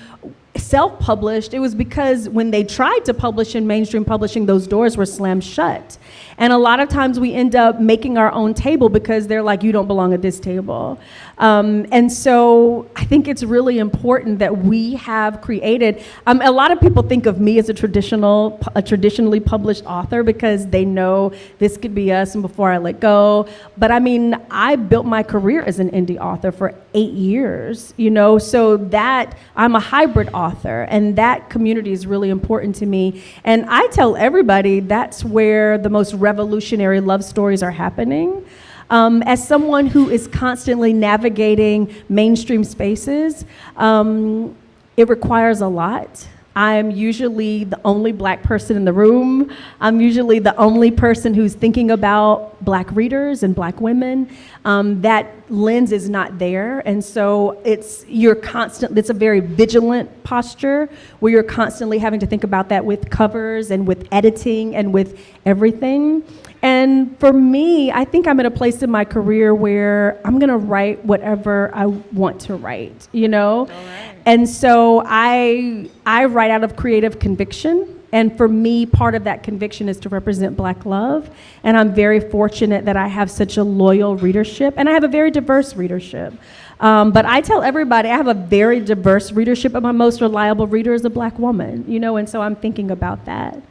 self-published, it was because when they tried to publish in mainstream publishing, those doors were slammed shut. And a lot of times we end up making our own table because they're like, you don't belong at this table. And so I think it's really important that we have created, a lot of people think of me as a traditionally published author because they know this could be us and before I let go. But I mean, I built my career as an indie author for 8 years, you know, so that I'm a hybrid author, and that community is really important to me. And I tell everybody that's where the most revolutionary love stories are happening. As someone who is constantly navigating mainstream spaces, it requires a lot. I'm usually the only Black person in the room. I'm usually the only person who's thinking about Black readers and Black women. That lens is not there. And so it's a very vigilant posture where you're constantly having to think about that with covers and with editing and with everything. And for me, I think I'm at a place in my career where I'm gonna write whatever I want to write, you know? Right. And so I write out of creative conviction. And for me, part of that conviction is to represent Black love. And I'm very fortunate that I have such a loyal readership, and I have a very diverse readership. But I tell everybody I have a very diverse readership, and my most reliable reader is a Black woman, you know, and so I'm thinking about that.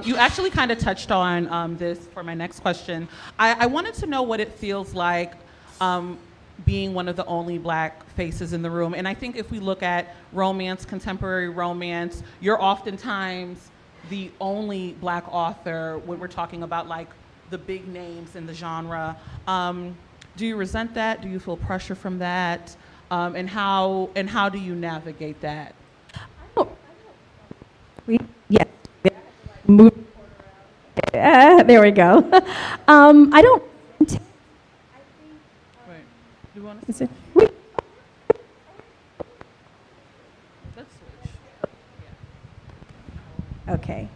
You actually kind of touched on this for my next question. I wanted to know what it feels like being one of the only black faces in the room. And I think if we look at romance, contemporary romance, you're oftentimes the only black author when we're talking about like the big names in the genre. Do you resent that? Do you feel pressure from that? And how do you navigate that? Yes. There we go. I don't. Wait, do you want to? Is it? Let's switch. Okay.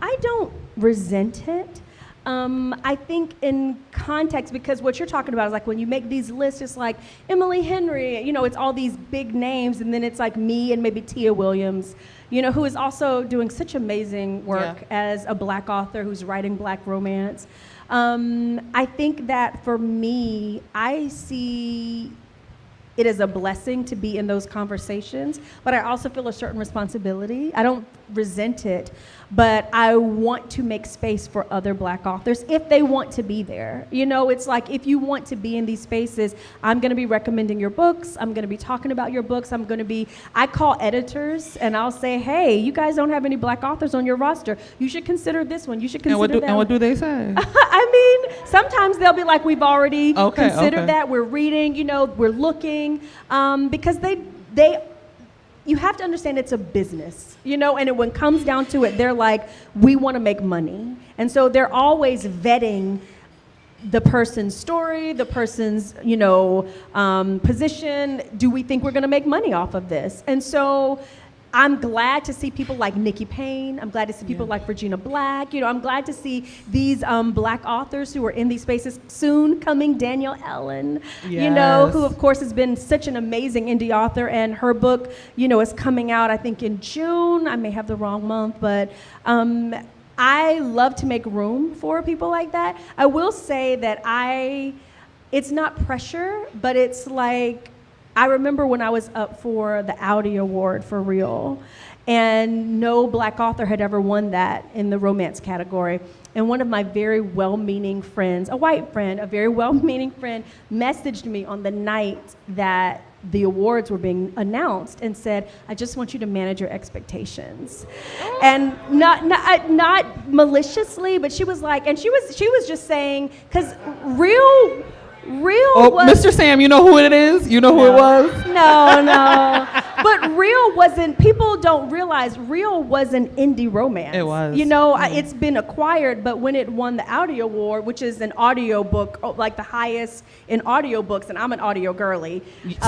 I don't resent it. I think in context, because what you're talking about is like when you make these lists, it's like Emily Henry, you know, it's all these big names, and then it's like me and maybe Tia Williams, you know, who is also doing such amazing work as a black author who's writing black romance. I think that for me, I see it as a blessing to be in those conversations, but I also feel a certain responsibility. I don't resent it, but I want to make space for other black authors if they want to be there. You know, it's like if you want to be in these spaces, I'm gonna be recommending your books, I'm gonna be talking about your books, I call editors and I'll say, hey, you guys don't have any black authors on your roster. You should consider this one, you should consider that one. And what do they say? I mean, sometimes they'll be like, we've already considered that, we're reading, you know, we're looking, because you have to understand it's a business, you know, and when it comes down to it, they're like, we want to make money. And so they're always vetting the person's story, the person's, you know, position. Do we think we're going to make money off of this? And so I'm glad to see people like Nikki Payne. I'm glad to see people like Regina Black. You know, I'm glad to see these black authors who are in these spaces. Soon coming, Danielle Ellen, you know, who of course has been such an amazing indie author, and her book, you know, is coming out I think in June. I may have the wrong month, but I love to make room for people like that. I will say that it's not pressure, but it's like, I remember when I was up for the Audi Award for Real, and no black author had ever won that in the romance category. And one of my very well-meaning friends, a white friend, a very well-meaning friend, messaged me on the night that the awards were being announced and said, I just want you to manage your expectations. And not maliciously, but she was like, and she was just saying, because Real was... Mr. Sam, you know who it is? You know who it was? No. But Real wasn't, people don't realize Real was an indie romance. It was. You know, it's been acquired, but when it won the Audi Award, which is an audio book, like the highest in audiobooks, and I'm an audio girly.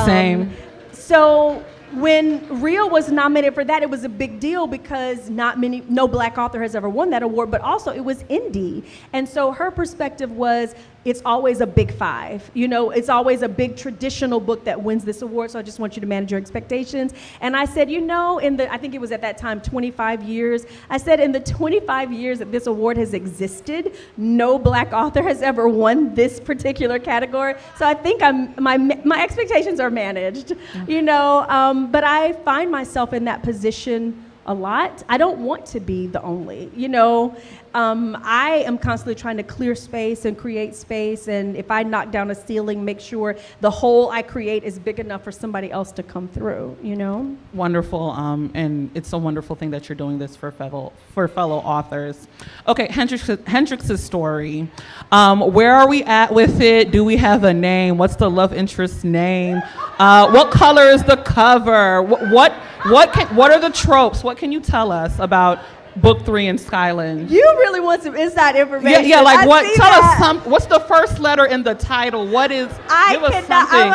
Same. So when Real was nominated for that, it was a big deal because no black author has ever won that award, but also it was indie. And so her perspective was, it's always a big five. You know, it's always a big traditional book that wins this award, so I just want you to manage your expectations. And I said, you know, I think it was at that time 25 years, I said in the 25 years that this award has existed, no black author has ever won this particular category. So I think my expectations are managed, you know, but I find myself in that position a lot. I don't want to be the only, you know. I am constantly trying to clear space and create space, and if I knock down a ceiling, make sure the hole I create is big enough for somebody else to come through, you know? Wonderful, and it's a wonderful thing that you're doing this for fellow authors. Okay, Hendrix's story. Where are we at with it? Do we have a name? What's the love interest's name? What color is the cover? What are the tropes? What can you tell us about Book 3 in Skyland? You really want some inside information. Yeah, like what? Tell us what's the first letter in the title? What is? Give us something.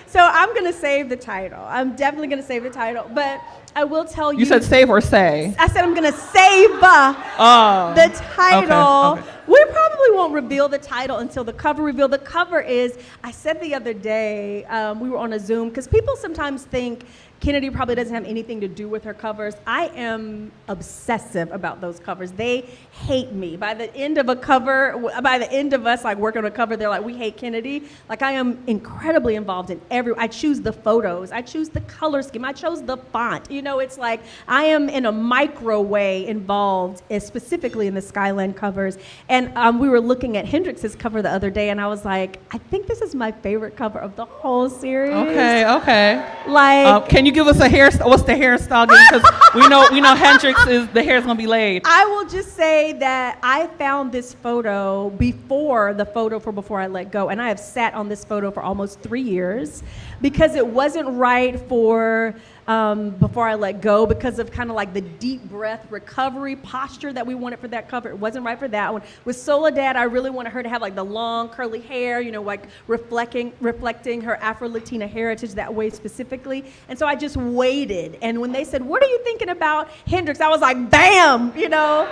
So I'm gonna save the title. I'm definitely gonna save the title, but I will tell you. You said save or say? I said I'm gonna save the title. Okay. We probably won't reveal the title until the cover reveal. The cover is, I said the other day, we were on a Zoom, because people sometimes think Kennedy probably doesn't have anything to do with her covers. I am obsessive about those covers. They hate me. By the end of us like working on a cover, they're like, we hate Kennedy. Like, I am incredibly involved in I choose the photos, I choose the color scheme, I chose the font. You know, it's like I am in a micro way involved, specifically in the Skyland covers. And we were looking at Hendrix's cover the other day, and I was like, I think this is my favorite cover of the whole series. Okay. Like, can you give us a hairstyle? What's the hairstyle? Because we know Hendrix is the hair's gonna be laid. I will just say that I found this photo before the photo for Before I Let Go, and I have sat on this photo for almost 3 years because it wasn't right for Before I Let Go, because of kind of like the deep breath recovery posture that we wanted for that cover. It wasn't right for that one. With Soledad, I really wanted her to have like the long curly hair, you know, like reflecting her Afro-Latina heritage that way specifically. And so I just waited. And when they said, what are you thinking about Hendrix? I was like, bam, you know.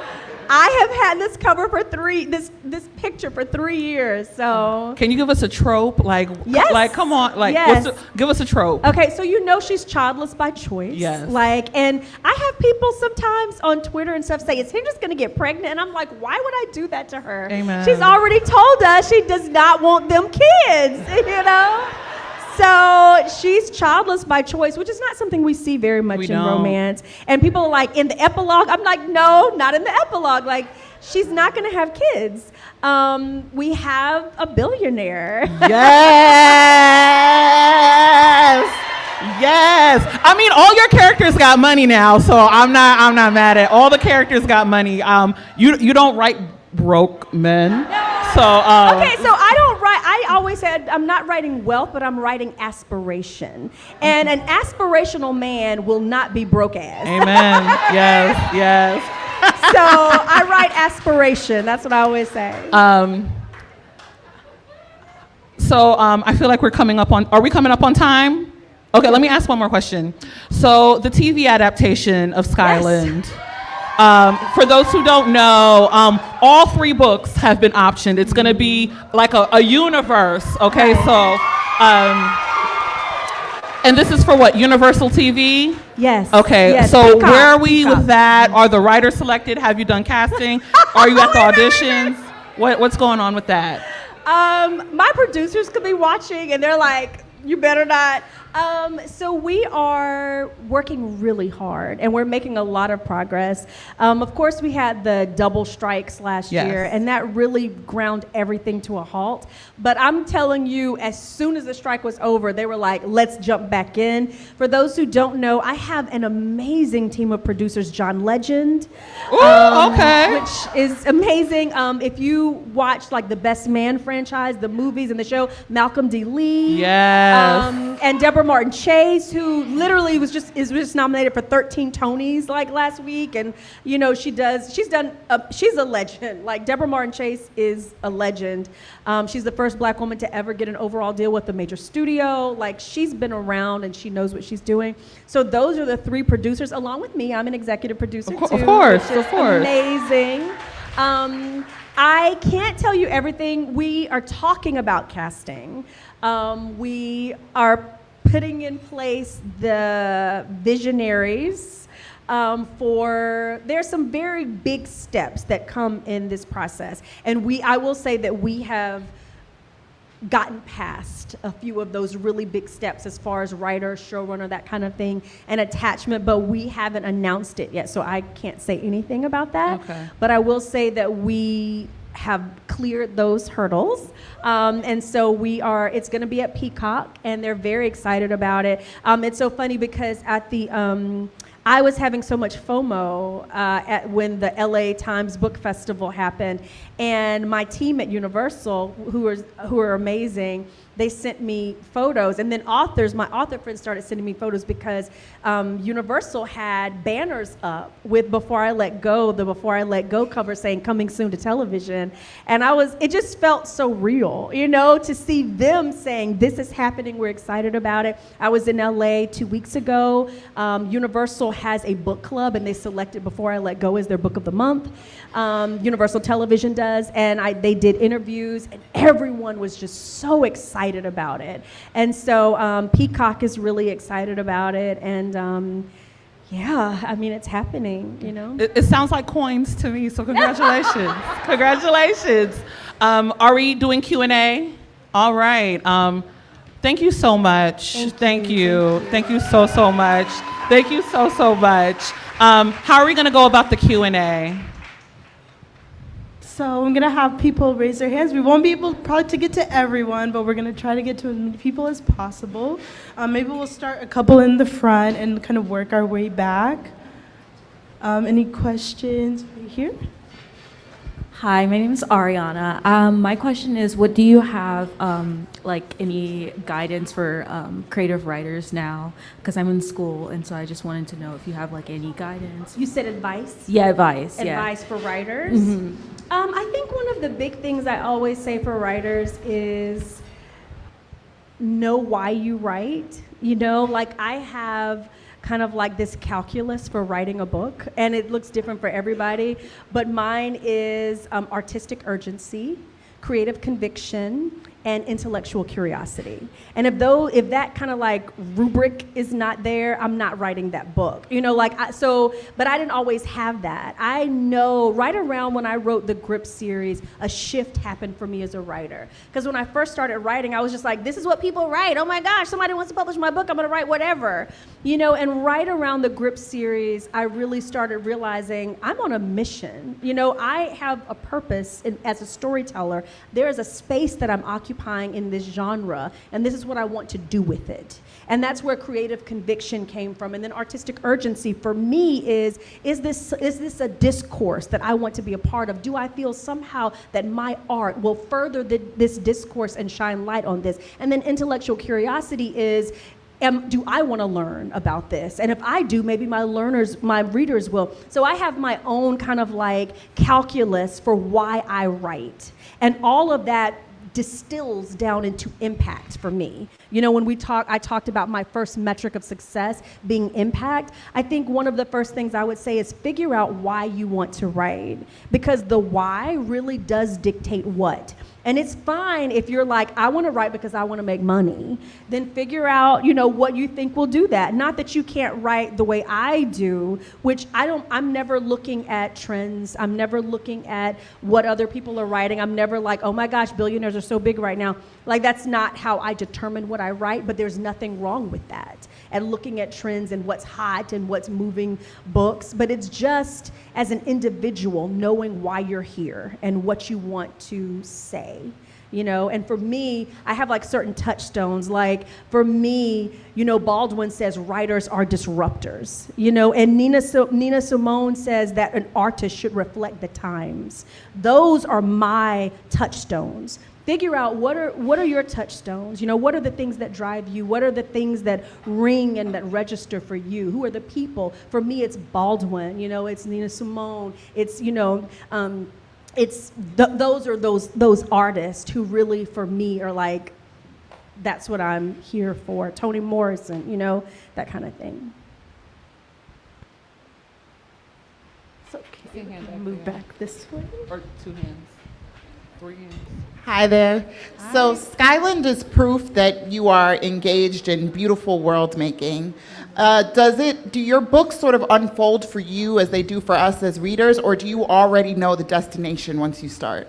I have had this cover for this picture for 3 years. So can you give us a trope? Like, yes. Like, come on, like, yes. Give us a trope. Okay, so you know she's childless by choice. Yes. Like, and I have people sometimes on Twitter and stuff say, is Hendrix gonna get pregnant? And I'm like, why would I do that to her? Amen. She's already told us she does not want them kids, you know? So she's childless by choice, which is not something we see very much in romance. And people are like, in the epilogue, I'm like, no, not in the epilogue. Like, she's not gonna have kids. We have a billionaire. Yes. I mean, all your characters got money now, so I'm not mad at all the characters got money. You don't write broke men. So okay, so I don't write. I always said I'm not writing wealth, but I'm writing aspiration. And an aspirational man will not be broke ass. Amen. Yes. So I write aspiration. That's what I always say. So I feel like we're coming up on. Are we coming up on time? Okay, let me ask one more question. So the TV adaptation of Skyland. Yes. For those who don't know, all 3 books have been optioned. It's going to be like a universe, okay? So, and this is for what, Universal TV? Yes. Okay, yes. So Peacock. where are we with that? Are the writers selected? Have you done casting? Are you at the auditions? What's going on with that? My producers could be watching, and they're like, you better not. So we are working really hard, and we're making a lot of progress. Of course, we had the double strikes last year, and that really ground everything to a halt. But I'm telling you, as soon as the strike was over, they were like, let's jump back in. For those who don't know, I have an amazing team of producers, John Legend. Okay. Which is amazing. If you watch like the Best Man franchise, the movies and the show, Malcolm D. Lee. Yes. And Deborah Martin Chase, who literally is just nominated for 13 Tonys like last week, and you know she's a legend. Like Deborah Martin Chase is a legend. She's the first Black woman to ever get an overall deal with a major studio. Like she's been around and she knows what she's doing. So those are the 3 producers, along with me. I'm an executive producer too. Of course. Amazing. I can't tell you everything. We are talking about casting. We are putting in place the visionaries there's some very big steps that come in this process. And I will say that we have gotten past a few of those really big steps as far as writer, showrunner, that kind of thing, and attachment, but we haven't announced it yet, so I can't say anything about that. Okay. But I will say that we have cleared those hurdles. And so it's going to be at Peacock, and they're very excited about it. It's so funny because at the, I was having so much FOMO when the LA Times Book Festival happened, and my team at Universal, who are amazing, they sent me photos, and then my author friends started sending me photos because Universal had banners up with Before I Let Go, the Before I Let Go cover saying coming soon to television. And it just felt so real, you know, to see them saying this is happening, we're excited about it. I was in LA 2 weeks ago. Universal has a book club, and they selected Before I Let Go as their book of the month. Universal Television does, and they did interviews, and everyone was just so excited about it. And so Peacock is really excited about it, and yeah, I mean, it's happening, you know? It sounds like coins to me, so congratulations. Congratulations. Are we doing Q&A? All right. Thank you so much. Thank you. Thank you so much. Thank you so much. How are we going to go about the Q&A? So I'm gonna have people raise their hands. We won't be able probably to get to everyone, but we're gonna try to get to as many people as possible. Maybe we'll start a couple in the front and kind of work our way back. Any questions right here? Hi, my name is Ariana. My question is, what do you have, like any guidance for creative writers now? Because I'm in school, and so I just wanted to know if you have like any guidance. You said advice? Yeah, advice. Advice for writers? Mm-hmm. I think one of the big things I always say for writers is know why you write. You know, like I have kind of like this calculus for writing a book, and it looks different for everybody, but mine is artistic urgency, creative conviction, and intellectual curiosity. And if that kind of like rubric is not there, I'm not writing that book. You know, like but I didn't always have that. I know right around when I wrote the Grip series, a shift happened for me as a writer. Because when I first started writing, I was just like, this is what people write. Oh my gosh, somebody wants to publish my book, I'm gonna write whatever. You know, and right around the Grip series, I really started realizing I'm on a mission. You know, I have a purpose as a storyteller. There is a space that I'm occupying in this genre, and this is what I want to do with it. And that's where creative conviction came from. And then artistic urgency for me is this a discourse that I want to be a part of? Do I feel somehow that my art will further this discourse and shine light on this? And then intellectual curiosity is, do I want to learn about this? And if I do, maybe my readers will. So I have my own kind of like calculus for why I write. And all of that distills down into impact for me. You know, when I talked about my first metric of success being impact. I think one of the first things I would say is figure out why you want to write, because the why really does dictate what. And it's fine if you're like, I want to write because I want to make money. Then figure out, you know, what you think will do that. Not that you can't write the way I do, which I'm never looking at trends. I'm never looking at what other people are writing. I'm never like, oh my gosh, billionaires are so big right now. Like, that's not how I determine what I write, but there's nothing wrong with that. And looking at trends and what's hot and what's moving books. But it's just, as an individual, knowing why you're here and what you want to say. You know, and for me, I have like certain touchstones. Like for me, you know, Baldwin says writers are disruptors, you know, and Nina Simone says that an artist should reflect the times. Those are my touchstones. Figure out what are your touchstones. You know, what are the things that drive you? What are the things that ring and that register for you? Who are the people? For me, it's Baldwin. You know, it's Nina Simone. It's, you know, those are those artists who really, for me, are like, that's what I'm here for. Toni Morrison, you know, that kind of thing. So can you move back this way? Or 2 hands, 3 hands. Hi there. So Skyland is proof that you are engaged in beautiful world making. Do your books sort of unfold for you as they do for us as readers, or do you already know the destination once you start?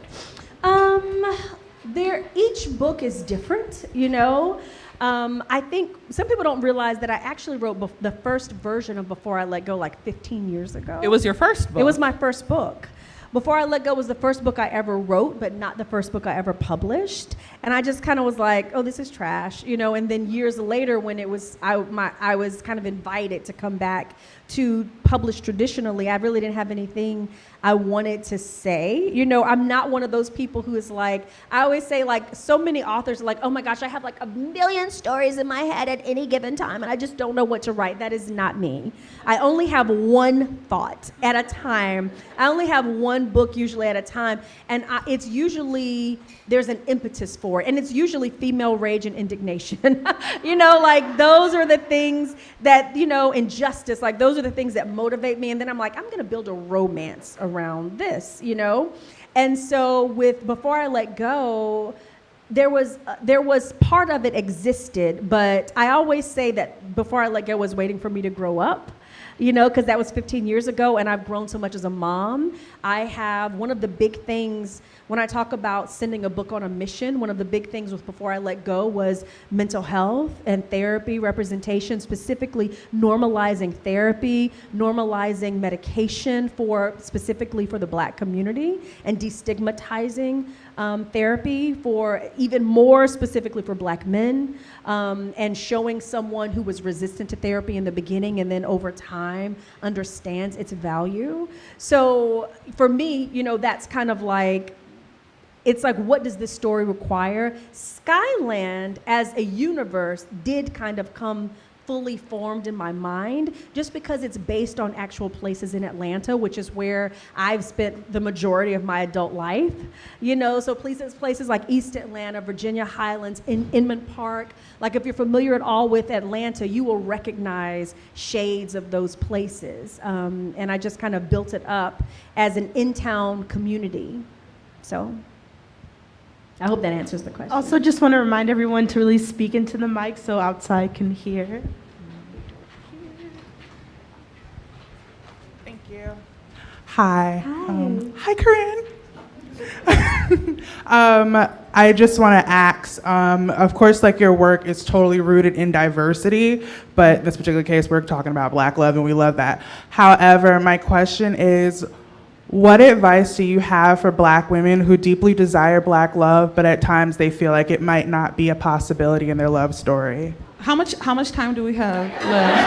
Each book is different, you know. I think some people don't realize that I actually wrote the first version of Before I Let Go like 15 years ago. It was your first book? It was my first book. Before I Let Go was the first book I ever wrote, but not the first book I ever published. And I just kind of was like, oh, this is trash, you know. And then years later, when I was kind of invited to come back to publish traditionally, I really didn't have anything I wanted to say. You know, I'm not one of those people who is like, I always say, like, so many authors are like, oh my gosh, I have like a million stories in my head at any given time, and I just don't know what to write. That is not me. I only have one thought at a time. I only have one book usually at a time, and it's usually, there's an impetus for it, and it's usually female rage and indignation. You know, like, those are the things that, you know, injustice, like, those are the things that motivate me, and then I'm like, I'm gonna build a romance around this, you know? And so with Before I Let Go, there was part of it existed, but I always say that Before I Let Go was waiting for me to grow up. because that was 15 years ago, and I've grown so much as a mom. I have one of the big things when I talk about sending a book on a mission, one of the big things was before I let go was mental health and therapy representation, specifically normalizing therapy, normalizing medication specifically for the Black community, and destigmatizing therapy for even more specifically for Black men, and showing someone who was resistant to therapy in the beginning and then over time understands its value. So for me, that's kind of like, it's like, what does this story require? Skyland as a universe did kind of come fully formed in my mind just because it's based on actual places in Atlanta, which is where I've spent the majority of my adult life. So places like East Atlanta, Virginia Highlands, Inman Park. Like if you're familiar at all with Atlanta, you will recognize shades of those places. And I just kind of built it up as an in-town community. So I hope that answers the question. Also, just want to remind everyone to really speak into the mic so outside can hear. Thank you. Hi. Hi. Hi, Corinne. I just want to ask, of course, like your work is totally rooted in diversity, but in this particular case, we're talking about Black love, and we love that. However, my question is, what advice do you have for Black women who deeply desire Black love, but at times they feel like it might not be a possibility in their love story? How much time do we have left?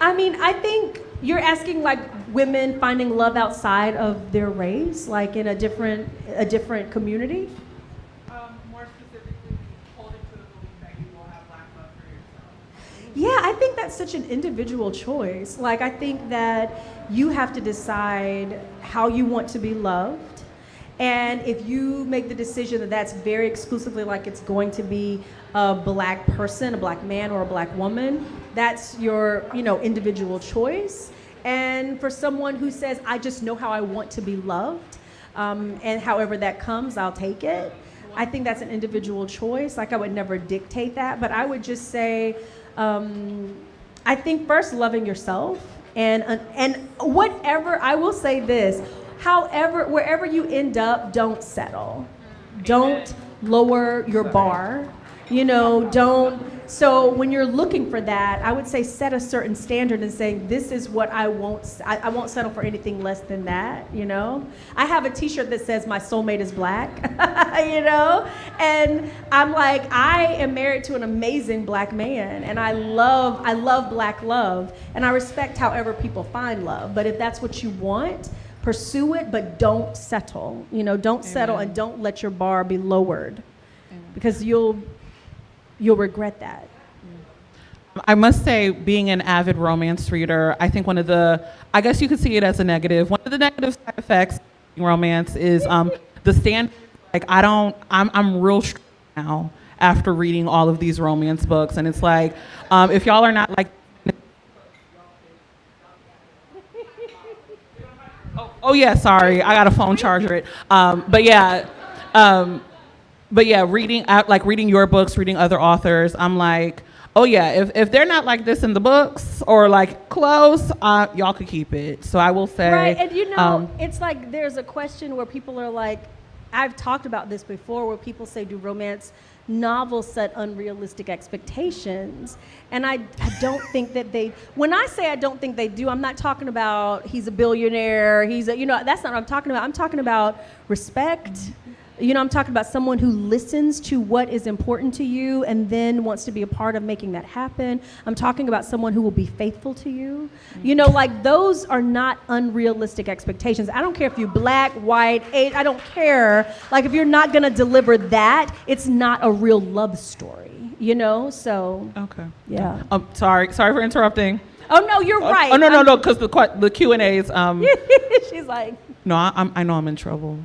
I think you're asking like women finding love outside of their race, like in a different community? More specifically, holding to the belief that you will have Black love for yourself. Yeah, I think that's such an individual choice. Like, I think that you have to decide how you want to be loved. And if you make the decision that that's very exclusively like it's going to be a Black person, a Black man or a Black woman, that's your, individual choice. And for someone who says, I just know how I want to be loved, and however that comes, I'll take it. I think that's an individual choice. Like, I would never dictate that, but I would just say, I think first loving yourself and whatever, I will say this, however, wherever you end up, don't settle. Don't lower your bar. So when you're looking for that, I would say set a certain standard and say, this is what I won't settle for anything less than that, I have a t-shirt that says my soulmate is Black, and I'm like, I am married to an amazing Black man, and I love Black love, and I respect however people find love, but if that's what you want, pursue it, but don't settle, don't settle and don't let your bar be lowered. Amen. Because you'll regret that. I must say, being an avid romance reader, I think I guess you could see it as a negative. One of the negative side effects of romance is the standard. Like, I'm real stressed now after reading all of these romance books, and it's like, if y'all are not like, oh yeah, sorry, I got a phone charger. But yeah, reading your books, reading other authors, I'm like, oh yeah, if they're not like this in the books or like close, y'all could keep it. So I will say, right, and it's like there's a question where people are like, I've talked about this before, where people say, do romance novels set unrealistic expectations? And I don't think that when I say I don't think they do, I'm not talking about he's a billionaire, that's not what I'm talking about. I'm talking about respect. I'm talking about someone who listens to what is important to you and then wants to be a part of making that happen. I'm talking about someone who will be faithful to you. Like, those are not unrealistic expectations. I don't care if you're Black, white, Asian, I don't care. Like, if you're not gonna deliver that, it's not a real love story, so. Okay. Yeah. Sorry for interrupting. Oh no, you're right. Oh no, because the Q&As. She's like. No, I know I'm in trouble.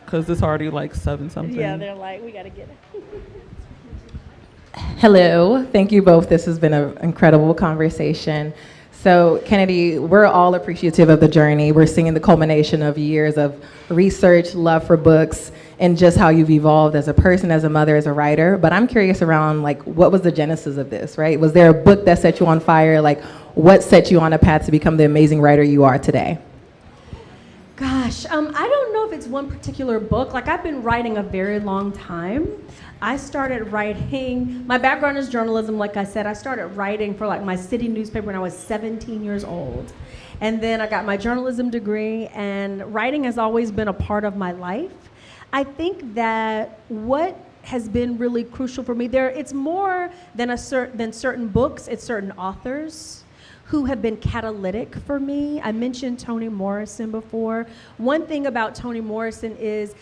Because it's already like 7 something. Yeah, they're like, we gotta get it. Hello, thank you both. This has been an incredible conversation. So, Kennedy, we're all appreciative of the journey. We're seeing the culmination of years of research, love for books, and just how you've evolved as a person, as a mother, as a writer. But I'm curious around, like, what was the genesis of this, right? Was there a book that set you on fire? Like, what set you on a path to become the amazing writer you are today? Gosh, I don't know if it's one particular book. Like, I've been writing a very long time. I started writing, my background is journalism, like I said. I started writing for like my city newspaper when I was 17 years old. And then I got my journalism degree, and writing has always been a part of my life. I think that what has been really crucial for me, it's more than certain books, it's certain authors who have been catalytic for me. I mentioned Toni Morrison before. One thing about Toni Morrison is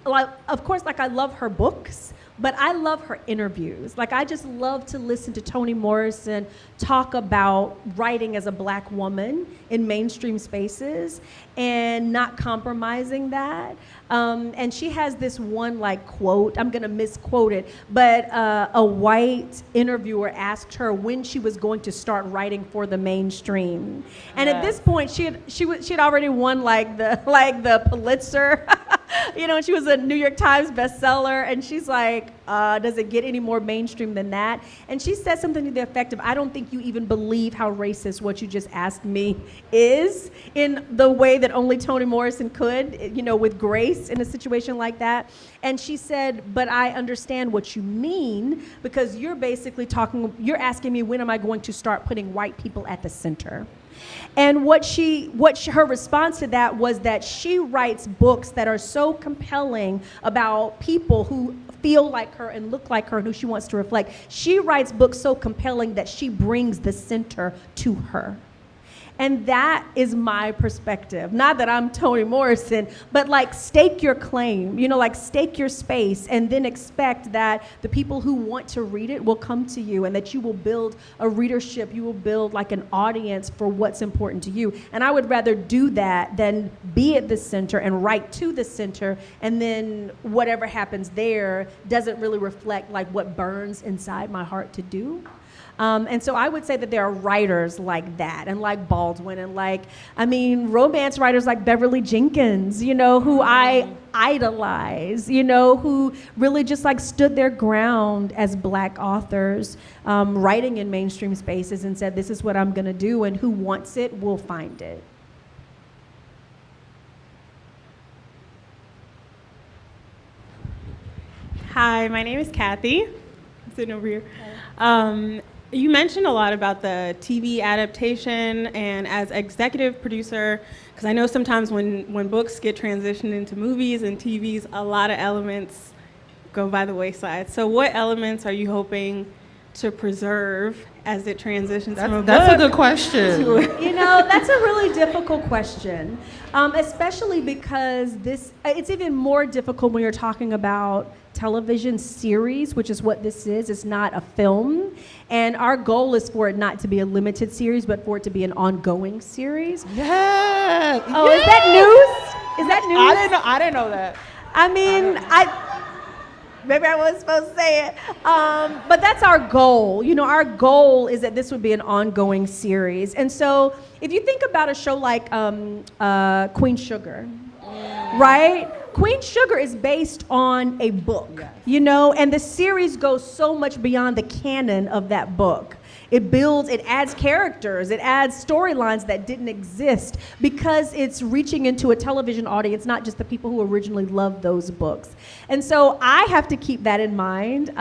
of course, I love her books, but I love her interviews. Like, I just love to listen to Toni Morrison talk about writing as a Black woman in mainstream spaces and not compromising that. And she has this one quote, I'm gonna misquote it, but a white interviewer asked her when she was going to start writing for the mainstream. And at this point, she had already won the Pulitzer. And she was a New York Times bestseller, and she's like, does it get any more mainstream than that? And she said something to the effect of, I don't think you even believe how racist what you just asked me is, in the way that only Toni Morrison could, with grace in a situation like that. And she said, but I understand what you mean, because you're basically you're asking me, when am I going to start putting white people at the center? And her response to that was that she writes books that are so compelling about people who feel like her and look like her and who she wants to reflect. She writes books so compelling that she brings the center to her. And that is my perspective. Not that I'm Toni Morrison, but stake your claim, stake your space, and then expect that the people who want to read it will come to you, and that you will build a readership, you will build an audience for what's important to you. And I would rather do that than be at the center and write to the center, and then whatever happens there doesn't really reflect what burns inside my heart to do. And so I would say that there are writers like that, and like Baldwin, and romance writers like Beverly Jenkins, who I idolize, who really just stood their ground as Black authors, writing in mainstream spaces and said, this is what I'm gonna do, and who wants it will find it. Hi, my name is Kathy. I'm sitting over here. You mentioned a lot about the TV adaptation, and as executive producer, because I know sometimes when books get transitioned into movies and TVs, a lot of elements go by the wayside. So what elements are you hoping to preserve as it transitions from a book? That's a good question. That's a really difficult question, especially because it's even more difficult when you're talking about television series, which is what this is. It's not a film. And our goal is for it not to be a limited series, but for it to be an ongoing series. Yeah. Oh, yes. Is that news? Is that news? I didn't know that. Maybe I wasn't supposed to say it. But that's our goal. Our goal is that this would be an ongoing series. And so if you think about a show like Queen Sugar, right? Queen Sugar is based on a book, and the series goes so much beyond the canon of that book. It adds characters, it adds storylines that didn't exist, because it's reaching into a television audience, not just the people who originally loved those books. And so I have to keep that in mind.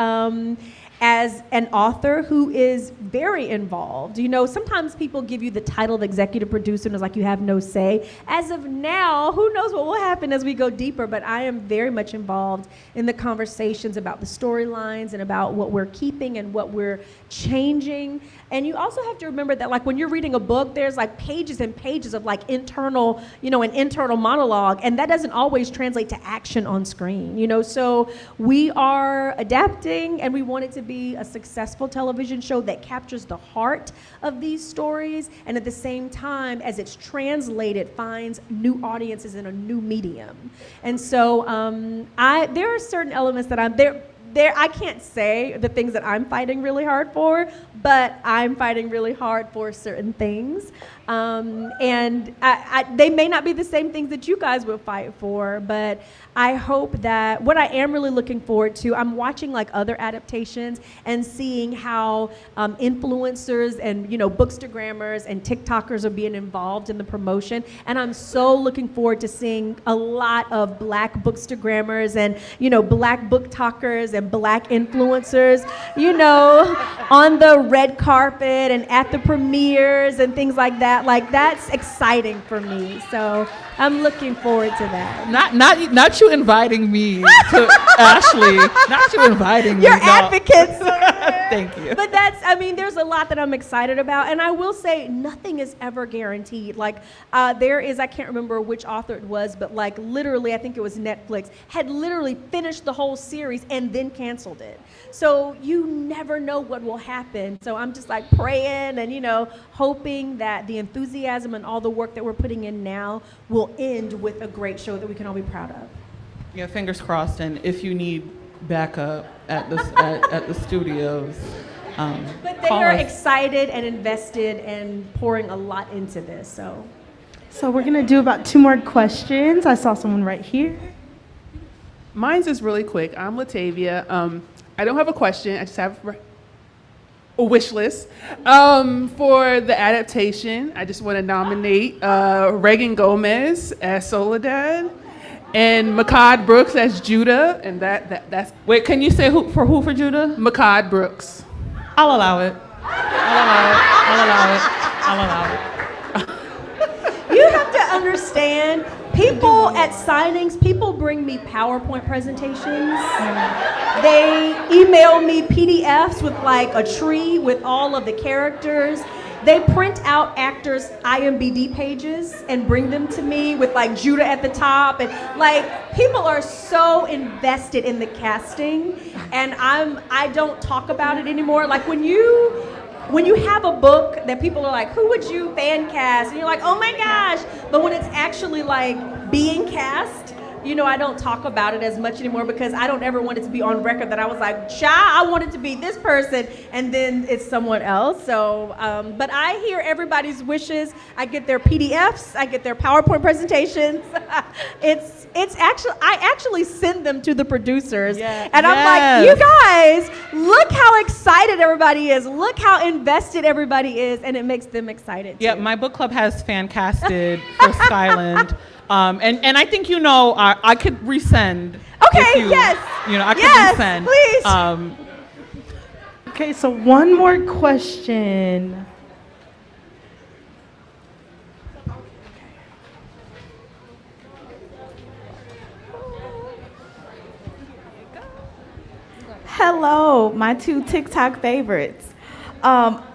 As an author who is very involved. Sometimes people give you the title of executive producer and it's like you have no say. As of now, who knows what will happen as we go deeper, but I am very much involved in the conversations about the storylines and about what we're keeping and what we're changing. And you also have to remember that when you're reading a book, there's pages and pages of internal, an internal monologue, and that doesn't always translate to action on screen, So we are adapting, and we want it to be a successful television show that captures the heart of these stories, and at the same time, as it's translated, finds new audiences in a new medium. And so there are certain elements that I can't say the things that I'm fighting really hard for, but I'm fighting really hard for certain things. And they may not be the same things that you guys will fight for, but I hope that what I am really looking forward to, I'm watching like other adaptations and seeing how influencers and, you know, bookstagrammers and TikTokers are being involved in the promotion. And I'm so looking forward to seeing a lot of Black bookstagrammers and, you know, Black book talkers and Black influencers, you know, on the red carpet and at the premieres and things like that. Like, that's exciting for me. So I'm looking forward to that. Not you inviting me to Ashley. Not you inviting me. You're no. advocates. Thank you. But that's, I mean, there's a lot that I'm excited about. And I will say nothing is ever guaranteed. Like there is, I can't remember which author it was, but like literally, I think it was Netflix, had literally finished the whole series and then canceled it. So you never know what will happen. So I'm just like praying and, you know, hoping that the enthusiasm and all the work that we're putting in now will end with a great show that we can all be proud of. Yeah, fingers crossed. And if you need backup at the at the studios, but they call are us. excited and invested and pouring a lot into this. So we're gonna do about 2 more questions. I saw someone right here. Mine's is really quick. I'm Latavia. I don't have a question. I just have a wish list for the adaptation. I just want to nominate Reagan Gomez as Soledad and Makad Brooks as Judah. And that's Wait, can you say who for Judah? Makad Brooks. I'll allow it. I'll allow it. You have to understand, people at signings, people bring me PowerPoint presentations. They email me PDFs with like a tree with all of the characters. They print out actors' IMDb pages and bring them to me with like Judah at the top. And like, people are so invested in the casting, and I don't talk about it anymore. Like when you have a book that people are like, who would you fan cast? And you're like, oh my gosh. But when it's actually like being cast, you know, I don't talk about it as much anymore because I don't ever want it to be on record that I was like, I want it to be this person, and then it's someone else. So, but I hear everybody's wishes. I get their PDFs, I get their PowerPoint presentations. I actually send them to the producers. Yes. And I'm like, you guys, look how excited everybody is. Look how invested everybody is, and it makes them excited Yeah, too. my book club has fan casted for Skyland. And I think, you know, I could resend. Okay, if you, yes. You know, I could Yes, resend. please. Okay, so one more question. Hello, my 2 TikTok favorites.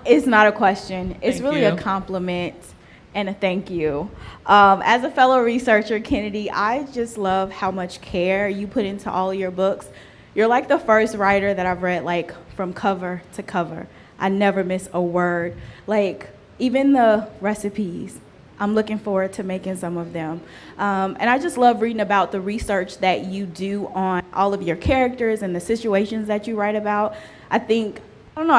It's not a question. It's Thank really you. a compliment and a thank you. As a fellow researcher, Kennedy, I just love how much care you put into all of your books. You're like the first writer that I've read like from cover to cover. I never miss a word. Like even the recipes, I'm looking forward to making some of them. And I just love reading about the research that you do on all of your characters and the situations that you write about. I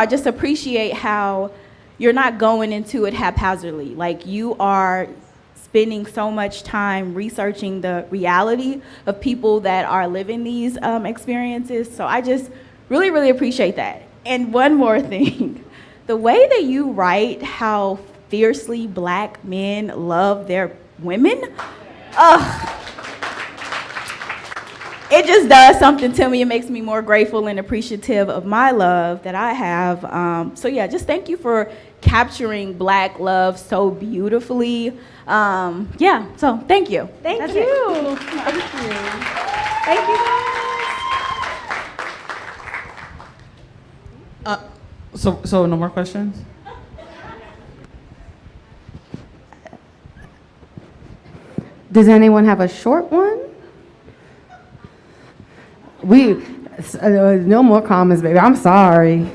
just appreciate how you're not going into it haphazardly. Like you are spending so much time researching the reality of people that are living these experiences. So I just really, really appreciate that. And one more thing, the way that you write how fiercely Black men love their women, it just does something to me. It makes me more grateful and appreciative of my love that I have. So yeah, just thank you for capturing Black love so beautifully. So thank you. Thank That's you. it. Thank you. Thank you guys. So no more questions? Does anyone have a short one? No more comments, baby. I'm sorry.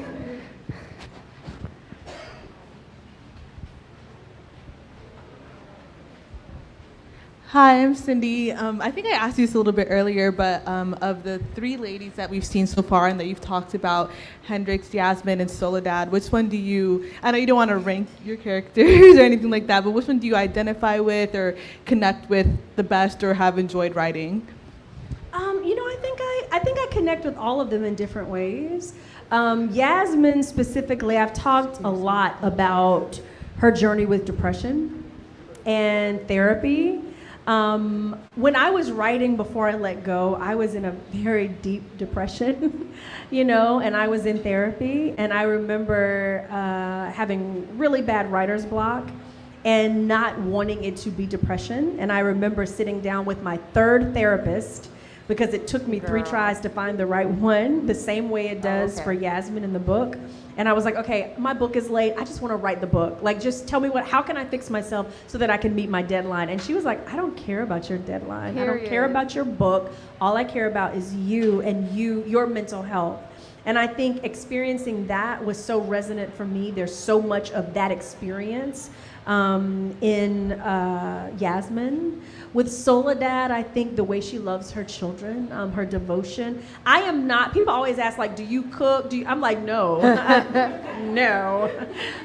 Hi, I'm Cindy. I think I asked you this a little bit earlier, but of the three ladies that we've seen so far and that you've talked about, Hendrix, Yasmin, and Soledad, which one do you, I know you don't want to rank your characters or anything like that, but which one do you identify with or connect with the best or have enjoyed writing? I think I connect with all of them in different ways. Yasmin specifically, I've talked a lot about her journey with depression and therapy. When I was writing before I let go, I was in a very deep depression, and I was in therapy. And I remember having really bad writer's block and not wanting it to be depression. And I remember sitting down with my third therapist because it took me 3 tries to find the right one, the same way it does for Yasmin in the book. And I was like, okay, my book is late. I just want to write the book. Like, just tell me how can I fix myself so that I can meet my deadline? And she was like, I don't care about your deadline. I don't care about your book. All I care about is you and your mental health. And I think experiencing that was so resonant for me. There's so much of that experience in Yasmin. With Soledad, I think the way she loves her children, her devotion. I am not, people always ask, like, do you cook? I'm like, no, no.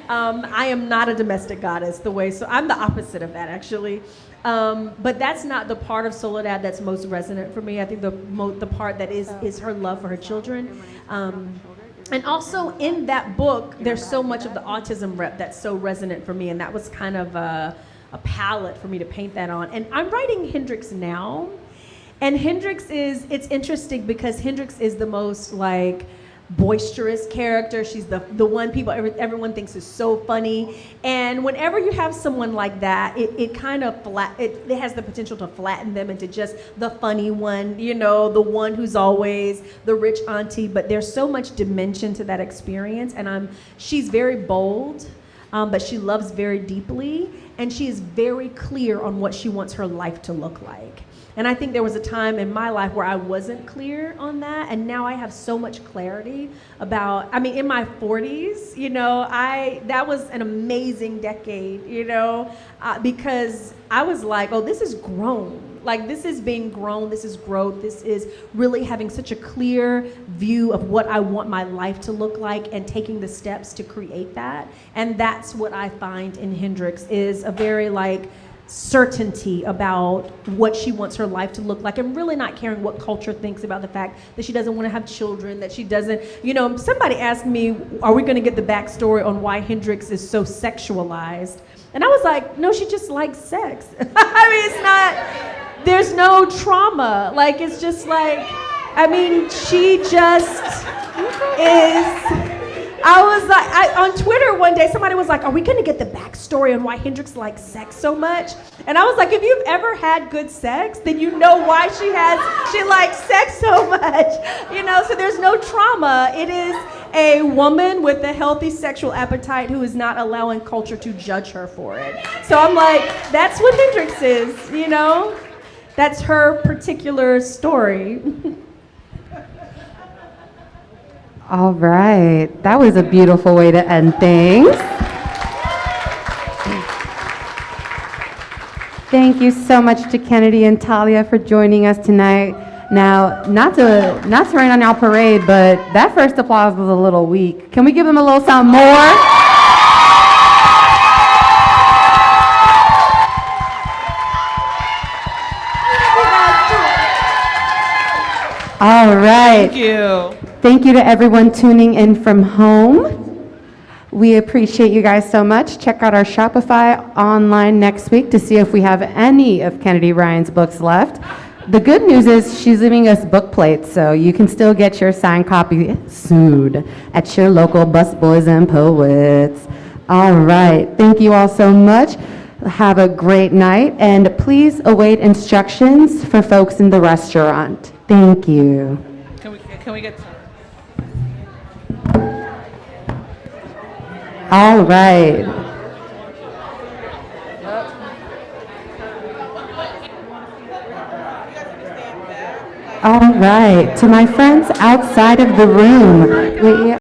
I am not a domestic goddess so I'm the opposite of that, actually. But that's not the part of Soledad that's most resonant for me. I think the part that is her love for her children. And also in that book, there's so much of the autism rep that's so resonant for me, and that was kind of a palette for me to paint that on. And I'm writing Hendrix now, and it's interesting because Hendrix is the most like boisterous character. She's the one everyone thinks is so funny, and whenever you have someone like that, it kind of it has the potential to flatten them into just the funny one, the one who's always the rich auntie. But there's so much dimension to that experience, and she's very bold, but she loves very deeply, and she is very clear on what she wants her life to look like. And I think there was a time in my life where I wasn't clear on that, and now I have so much clarity about, in my 40s, that was an amazing decade, because I was like, oh, this is grown. Like, this is being grown, this is growth, this is really having such a clear view of what I want my life to look like and taking the steps to create that. And that's what I find in Hendrix, is a very certainty about what she wants her life to look like, and really not caring what culture thinks about the fact that she doesn't want to have children, that she doesn't, somebody asked me, are we going to get the backstory on why Hendrix is so sexualized? And I was like, no, she just likes sex. It's not, there's no trauma. It's just she just is. I was like, on Twitter one day, somebody was like, are we going to get the backstory on why Hendrix likes sex so much? And I was like, if you've ever had good sex, then you know why she likes sex so much. So there's no trauma. It is a woman with a healthy sexual appetite who is not allowing culture to judge her for it. So I'm like, that's what Hendrix is, That's her particular story. All right, that was a beautiful way to end things. Thank you so much to Kennedy and Talia for joining us tonight. Now, not to rain on y'all parade, but that first applause was a little weak. Can we give them a little something more? All right. Thank you. Thank you to everyone tuning in from home. We appreciate you guys so much. Check out our Shopify online next week to see if we have any of Kennedy Ryan's books left. The good news is she's leaving us book plates, so you can still get your signed copy soon at your local Busboys and Poets. All right. Thank you all so much. Have a great night, and please await instructions for folks in the restaurant. Thank you. Can we get... All right. All right. To my friends outside of the room, we